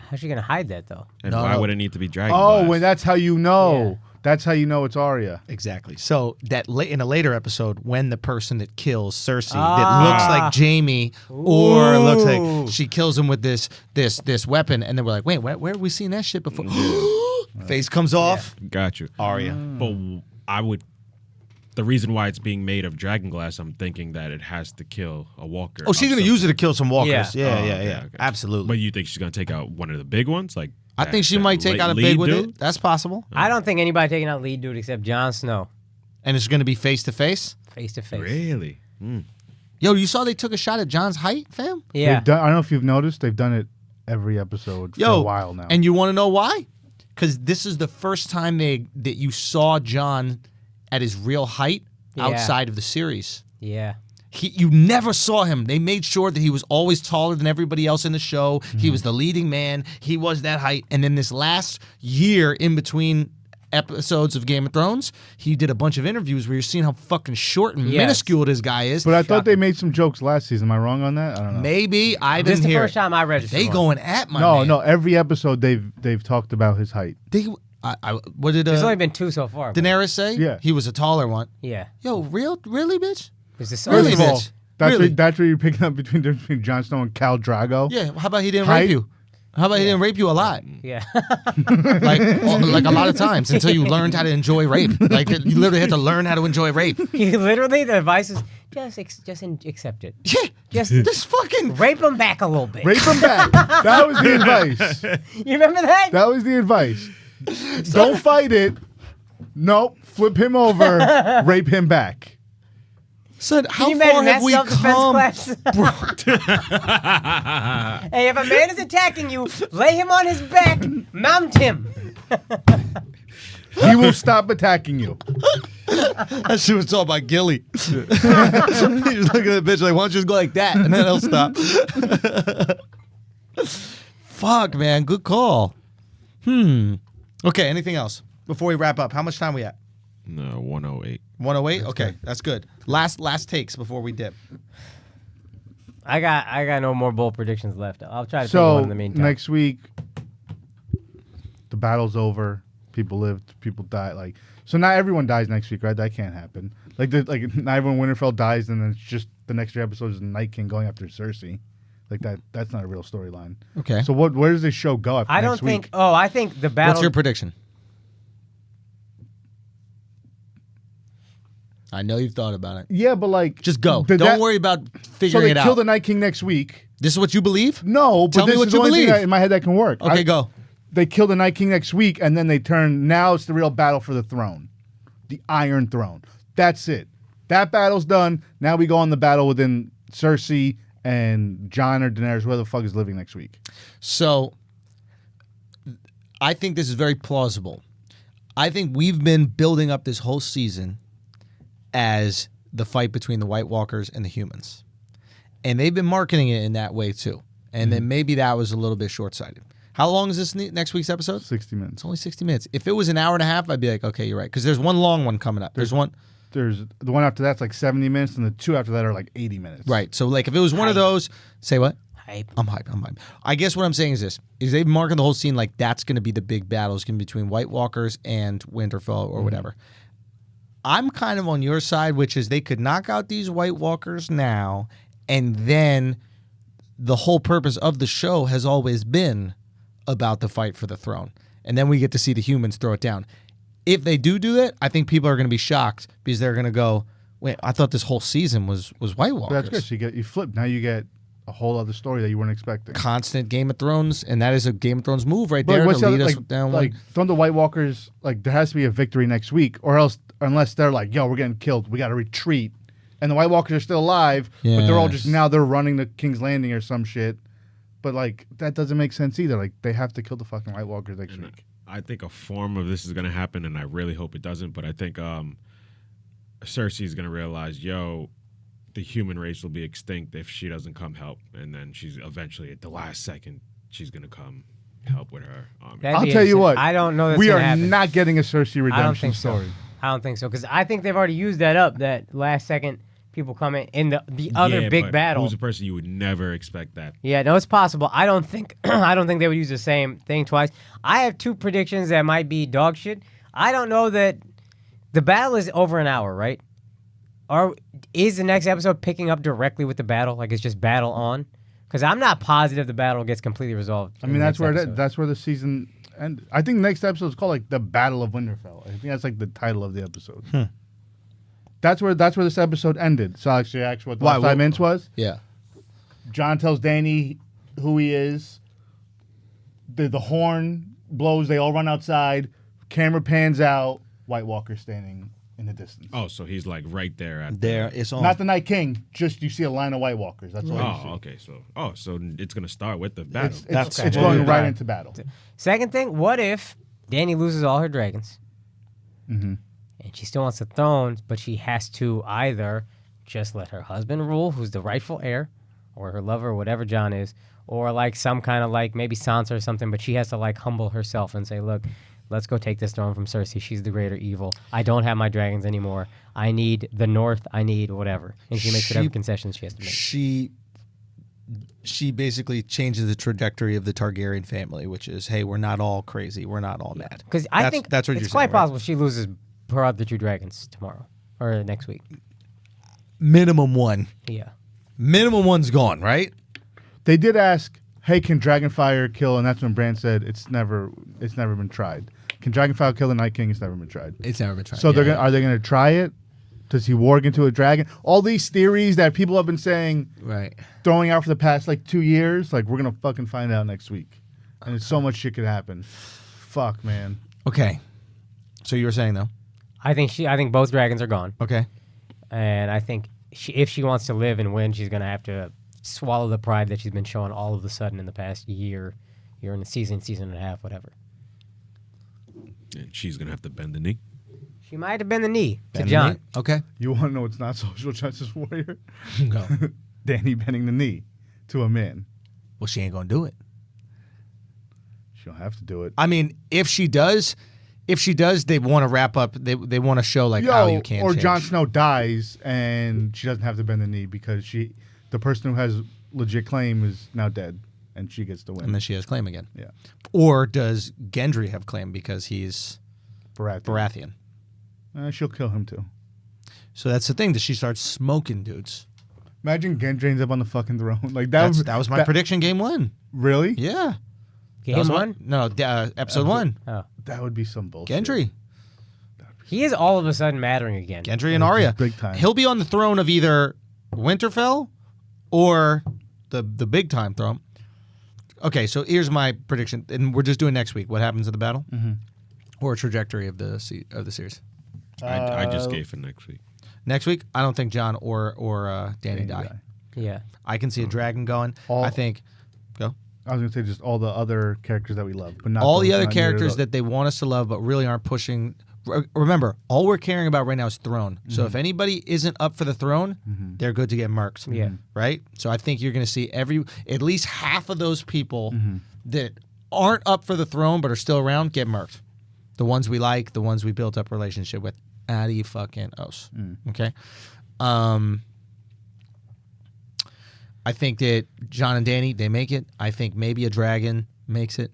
How's she gonna hide that though?
And
No,
why
no.
would it need to be dragon?
Oh,
glass?
when that's how you know.
Yeah.
That's how you know it's Arya.
Exactly. So that in a later episode, when the person that kills Cersei that
Ah.
looks like Jaime or looks like
Ooh.
she kills him with this weapon, and then we're like, wait, where have we seen that shit before? Face comes off.
Got you.
Arya.
But I would. The reason why it's being made of dragon glass, I'm thinking that it has to kill a walker.
Oh, she's
of
gonna
some-
use it to kill some walkers.
Yeah.
Yeah,
Oh,
yeah,
okay,
yeah.
okay.
Absolutely.
But you think she's gonna take out one of the big ones? Like
I
that-
think she
that
might take out a
lead
big with
dude?
it. That's possible.
I don't think anybody taking out lead dude except Jon Snow,
And it's gonna be face to face.
face to face.
Really?
Yo, you saw they took a shot at John's height, fam?
Yeah.
They've done, I don't know if you've noticed, they've done it every episode for
Yo,
a while now.
And you want to know why? Because this is the first time that you saw John at his real height
Yeah.
outside of the series.
Yeah.
You never saw him. They made sure that he was always taller than everybody else in the show. He was the leading man. He was that height. And then this last year in between episodes of Game of Thrones, he did a bunch of interviews where you're seeing how fucking short and
Yes.
minuscule this guy is.
but I thought they made some jokes last season. Am I wrong on that? I don't know.
Maybe I
This is
didn't
the
hear.
first time I registered.
They
one.
going at my
No,
man.
no. Every episode they've talked about his height.
What did
There's only been two so far. but-
Daenerys say?
Yeah.
He was a taller one.
Yeah.
Yo, really, bitch?
There's this
Really,
First of all,
bitch?
that's
Really?
what you're picking up between Jon Snow and Khal Drago.
Yeah. How about he didn't
Height?
rape you? How about he didn't rape you a lot?
Yeah.
Like a lot of times until you learned how to enjoy rape. Like you literally had to learn how to enjoy rape.
He literally, the advice is just accept it.
Yeah.
Just
This fucking
rape him back a little bit.
Rape him back. That was the advice.
You remember that?
That was the advice. Don't fight it. Nope. Flip him over. Rape him back.
son,
Can
how
you
far
imagine that
have we
self-defense
come?
class? Hey, if a man is attacking you, lay him on his back, mount him.
He will stop attacking you.
That shit was talking about Gilly. He was looking at the bitch like, why don't you just go like that? And then he'll stop. Fuck, man. Good call. Okay, anything else? Before we wrap up, how much time we at?
No, 108.
108? Okay, that's good. Last takes before we dip.
I got no more bold predictions left. I'll try to think of
So
one in the meantime.
next week, the battle's over. People live. People die. Like so, not everyone dies next week, right? That can't happen. Like not everyone Winterfell dies, and then it's just the next 3 episodes is the Night King going after Cersei. Like that. That's not a real storyline.
Okay.
So where does this show go after
I
next
don't think.
week?
Oh, I think the battle.
What's your prediction? I know you've thought about it.
Yeah, but like
Just go.
did
Don't
that-
worry about
So
figuring
they
it
kill
out.
the Night King next week.
This is what you believe?
No, but
Tell me
this
what
is
you
the only thing
believe.
in my head that can work.
Okay, go.
They kill the Night King next week, and then they turn. Now it's the real battle for the throne, the Iron Throne. That's it. That battle's done. Now we go on the battle within Cersei and Jon or Daenerys, whoever the fuck is living next week.
So I think this is very plausible. I think we've been building up this whole season as the fight between the White Walkers and the humans. And they've been marketing it in that way too. And then maybe that was a little bit short-sighted. How long is this next week's episode?
60 minutes.
It's only 60 minutes. If it was an hour and a half, I'd be like, okay, you're right. Because there's one long one coming up. There's one.
There's the one after that's like 70 minutes, and the 2 after that are like 80 minutes.
Right. So like if it was one of those, say what?
hype.
I'm hyped. I guess what I'm saying is this: is they've marking the whole scene like that's going to be the big battle. It's going to be between White Walkers and Winterfell or whatever. I'm kind of on your side, which is they could knock out these White Walkers now, and then the whole purpose of the show has always been about the fight for the throne, and then we get to see the humans throw it down. If they do that, I think people are going to be shocked because they're going to go, "Wait, I thought this whole season was White Walkers."
That's good. So you flip. Now you get a whole other story that you weren't expecting.
Constant Game of Thrones, and that is a Game of Thrones move right
But
there
what's
to
the
lead
other-
us down
like
one.
don't the White Walkers like there has to be a victory next week, or else unless they're like, yo, we're getting killed, we got to retreat, and the White Walkers are still alive, but they're all just
Yes.
now they're running the King's Landing or some shit. But like that doesn't make sense either. Like they have to kill the fucking White Walkers next week.
I think a form of this is going to happen, and I really hope it doesn't. But I think Cersei is going to realize, yo, the human race will be extinct if she doesn't come help, and then she's eventually at the last second she's going to come help with her army.
That'd
I'll
be
tell you
interesting.
what,
I don't know that's
we
gonna
are
happen.
not getting a Cersei redemption
I don't think
story.
so. I don't think so because I think they've already used that up. That last second people come in the other
Yeah,
big
but
battle.
Who's a person you would never expect that?
Yeah, no, it's possible. I don't think I don't think they would use the same thing twice. I have two predictions that might be dog shit. I don't know that the battle is over an hour, right? Or is the next episode picking up directly with the battle? Like it's just battle on? Because I'm not positive the battle gets completely resolved.
I
in
mean,
the
that's
next
where
episode.
that's where the season ended. I think the next episode is called like the Battle of Winterfell. I think that's like the title of the episode. That's where this episode ended. So actually, what the
Why?
last 5 minutes was.
Yeah.
John tells Dany who he is. The horn blows. They all run outside. Camera pans out. White Walker standing in the distance.
Oh, so he's like right there at
There, it's on.
Not the Night King. Just you see a line of White Walkers. That's all you see.
Oh, okay. So it's gonna start with the battle.
It's
Okay.
going
Yeah.
right into battle.
Second thing, what if Dany loses all her dragons? And she still wants the throne, but she has to either just let her husband rule, who's the rightful heir, or her lover, or whatever John is, or like some kind of like maybe Sansa or something, but she has to like humble herself and say, look, let's go take this throne from Cersei. She's the greater evil. I don't have my dragons anymore. I need the North. I need whatever. And she makes whatever concessions she has to make.
She basically changes the trajectory of the Targaryen family, which is, hey, we're not all crazy. We're not all mad.
Because I think
that's what
it's
you're
quite
saying, right?
possible she loses her other two dragons tomorrow or next week.
Minimum one.
Yeah.
Minimum one's gone, right?
They did ask, "Hey, can Dragonfire kill?" And that's when Bran said, "It's never been tried. Can Dragonfire kill the Night King? It's never been tried."
It's never been tried.
So
Yeah,
are they gonna try it? Does he warg into a dragon? All these theories that people have been saying,
right.
throwing out for the past like 2 years, like we're gonna fucking find out next week. And it's so much shit could happen. Fuck, man.
Okay. So you were saying though.
I think both dragons are gone.
Okay.
And I think if she wants to live and win, she's going to have to swallow the pride that she's been showing all of a sudden in the past year in the season and a half, whatever.
And she's gonna have to bend the knee.
She might have been the knee to
Bend the
John.
knee? Okay.
You want to know what's not social justice warrior?
Go.
Dany bending the knee to a man.
Well, she ain't gonna do it.
She don't have to do it.
I mean, if she does, they want to wrap up. They want to show like, oh, you can't.
or
change.
Jon Snow dies and she doesn't have to bend the knee because the person who has legit claim is now dead and she gets to win.
and then she has claim again.
Yeah.
Or does Gendry have claim because he's
Baratheon.
Baratheon?
She'll kill him too.
So that's the thing. That she starts smoking dudes.
Imagine Gendry ends up on the fucking throne. Like
That was my prediction. Game one.
Really?
Yeah.
Game
That was
one?
No, episode one.
Oh.
That would be some bullshit.
Gendry.
He is all of a sudden mattering again.
Gendry and Arya.
Big time.
He'll be on the throne of either Winterfell or the big time throne. Okay, so here's my prediction, and we're just doing next week. What happens in the battle, or a trajectory of the series?
I just gave for next week.
Next week, I don't think John or Dany die.
Yeah.
I can see a dragon going. I think. Go.
I was gonna say just all the other characters that we love, but not
All the
those,
other
not near
characters
the-
that they want us to love, but really aren't pushing. Remember, all we're caring about right now is throne. So if anybody isn't up for the throne, they're good to get murked.
Yeah.
Right? So I think you're going to see at least half of those people that aren't up for the throne but are still around get murked. The ones we like, the ones we built up relationship with. Adi fucking os. Okay? I think that John and Danny, they make it. I think maybe a dragon makes it.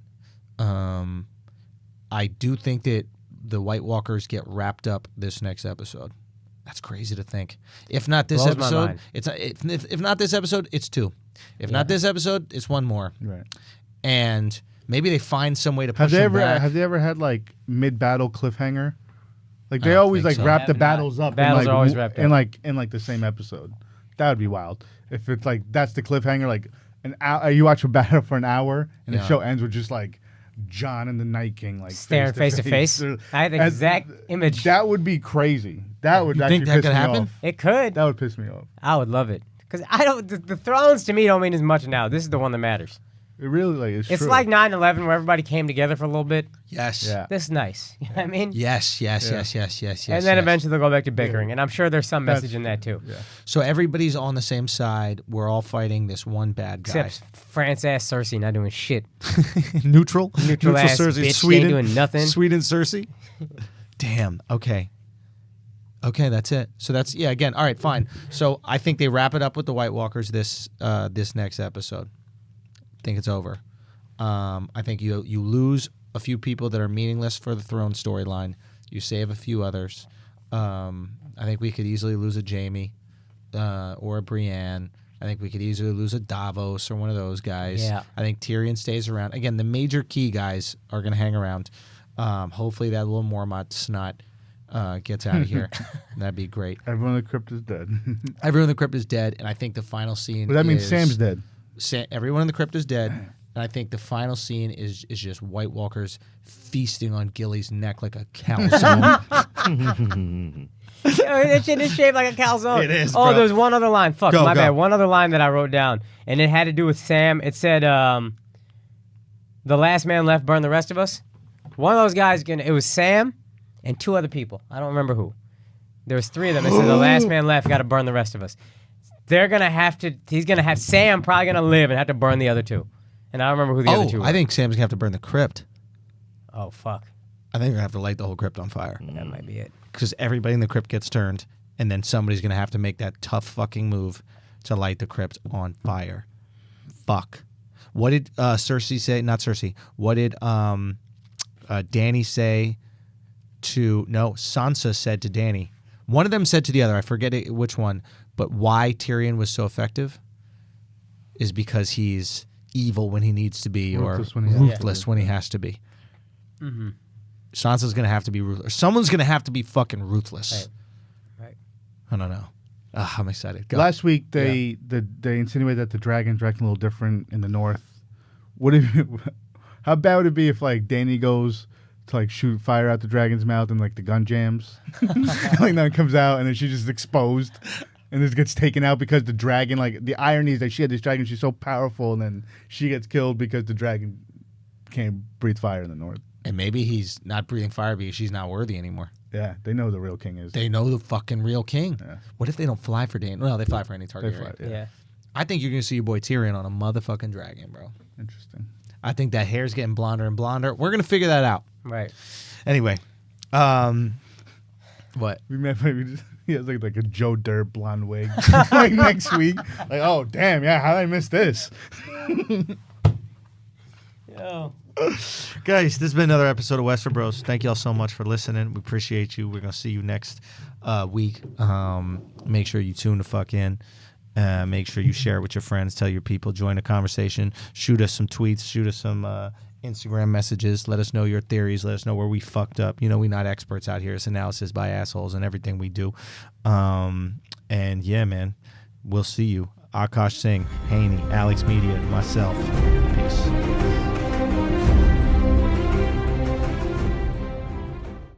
I do think that the White Walkers get wrapped up this next episode. That's crazy to think. If not this
Blows my
episode,
mind.
it's if not this episode, it's 2. If not this episode, it's 1 more.
Right.
And maybe they find some way to push
Have they
them
ever
back.
have they ever had like mid-battle cliffhanger? Like
I
they
don't
always
think
like
so.
wrap the
Have not.
battles up.
Battles
in,
are
like,
always wrapped up.
in like the same episode. That would be wild. If it's like that's the cliffhanger, like an hour, you watch a battle for an hour, and
Yeah.
the show ends with just like Jon and the Night King like
Staring face to face. I had the
And
exact image.
That would be crazy. That would
You
actually
think that
piss
could
me
happen?
off.
It could.
That would piss me off.
I would love it. Because I don't. The thrones to me don't mean as much now. This is the one that matters.
It really like it's
It's
true.
like 9/11 where everybody came together for a little bit.
Yes.
Yeah.
This is nice. You know what I mean?
Yes. Yes.
Yeah.
Yes.
And then
yes.
eventually they'll go back to bickering. And I'm sure there's some
That's-
message in that too.
Yeah.
So everybody's on the same side. We're all fighting this one bad guy.
Except France ass Cersei not doing shit.
Neutral.
Neutral ass
Cersei.
bitch, she
Sweden
ain't doing nothing.
Sweden Cersei. Damn. Okay. Okay, that's it. So that's again. All right, fine. So I think they wrap it up with the White Walkers this next episode. I think it's over. I think you lose a few people that are meaningless for the throne storyline. You save a few others. I think we could easily lose a Jaime or a Brienne. I think we could easily lose a Davos or one of those guys.
Yeah.
I think Tyrion stays around. Again, the major key guys are going to hang around. Hopefully that little Mormont snot gets out of here. That'd be great.
Everyone in the crypt is dead.
Everyone in the crypt is dead, and I think the final scene
But that means
is-
Sam's dead.
Everyone in the crypt is dead, and I think the final scene is just White Walkers feasting on Gilly's neck like a calzone.
That shit is shaped like a calzone.
It is,
Oh,
bro.
there's one other line. Fuck,
Go,
my
go.
bad. One other line that I wrote down, and it had to do with Sam. It said, "The last man left burned the rest of us." One of those guys, it was Sam and 2 other people. I don't remember who. There was 3 of them. It said, "The last man left got to burn the rest of us." They're gonna have to. He's gonna have Sam probably gonna live and have to burn the other 2. And I don't remember who the other 2 were.
I think Sam's gonna have to burn the crypt.
Oh fuck,
I think we're gonna have to light the whole crypt on fire
that might be it.
because everybody in the crypt gets turned, and then somebody's gonna have to make that tough fucking move to light the crypt on fire. Fuck. What did Cersei say? Not Cersei. What did Dany say to? No, Sansa said to Dany. One of them said to the other. I forget which one. But why Tyrion was so effective is because he's evil when he needs to be,
Ruthless
or
when he has to
ruthless
be.
when he has to be.
Mm-hmm.
Sansa's gonna have to be ruthless. Someone's gonna have to be fucking ruthless.
Right.
I don't know. I'm excited. Go.
Last week they insinuated that the dragon's acting a little different in the north. What if? How bad would it be if like Dany goes to like shoot fire out the dragon's mouth and like the gun jams, like now it comes out and then she's just exposed and just gets taken out because the dragon, like the irony is that she had this dragon, she's so powerful, and then she gets killed because the dragon can't breathe fire in the north.
And maybe he's not breathing fire because she's not worthy anymore.
Yeah, they know who the real king is.
They know the fucking real king.
Yeah.
What if they don't fly for Dany? Well, they fly for any
They
target.
fly,
Right?
yeah.
Yeah.
I think you're gonna see your boy Tyrion on a motherfucking dragon, bro.
Interesting.
I think that hair's getting blonder and blonder. We're gonna figure that out.
Right.
Anyway, what?
We met maybe just, he has like a Joe Dirt blonde wig like next week. Like, oh damn, yeah, how did I miss this?
Yo.
Guys, this has been another episode of Westerbros. Thank you all so much for listening. We appreciate you. We're going to see you next week. Make sure you tune the fuck in. Make sure you share it with your friends. Tell your people. Join the conversation. Shoot us some tweets. Shoot us some Instagram messages. Let us know your theories. Let us know where we fucked up. You know, we're not experts out here. It's analysis by assholes and everything we do. And yeah, man, we'll see you. Akaash Singh, Hani, ALEXXMEDIA, myself. Peace.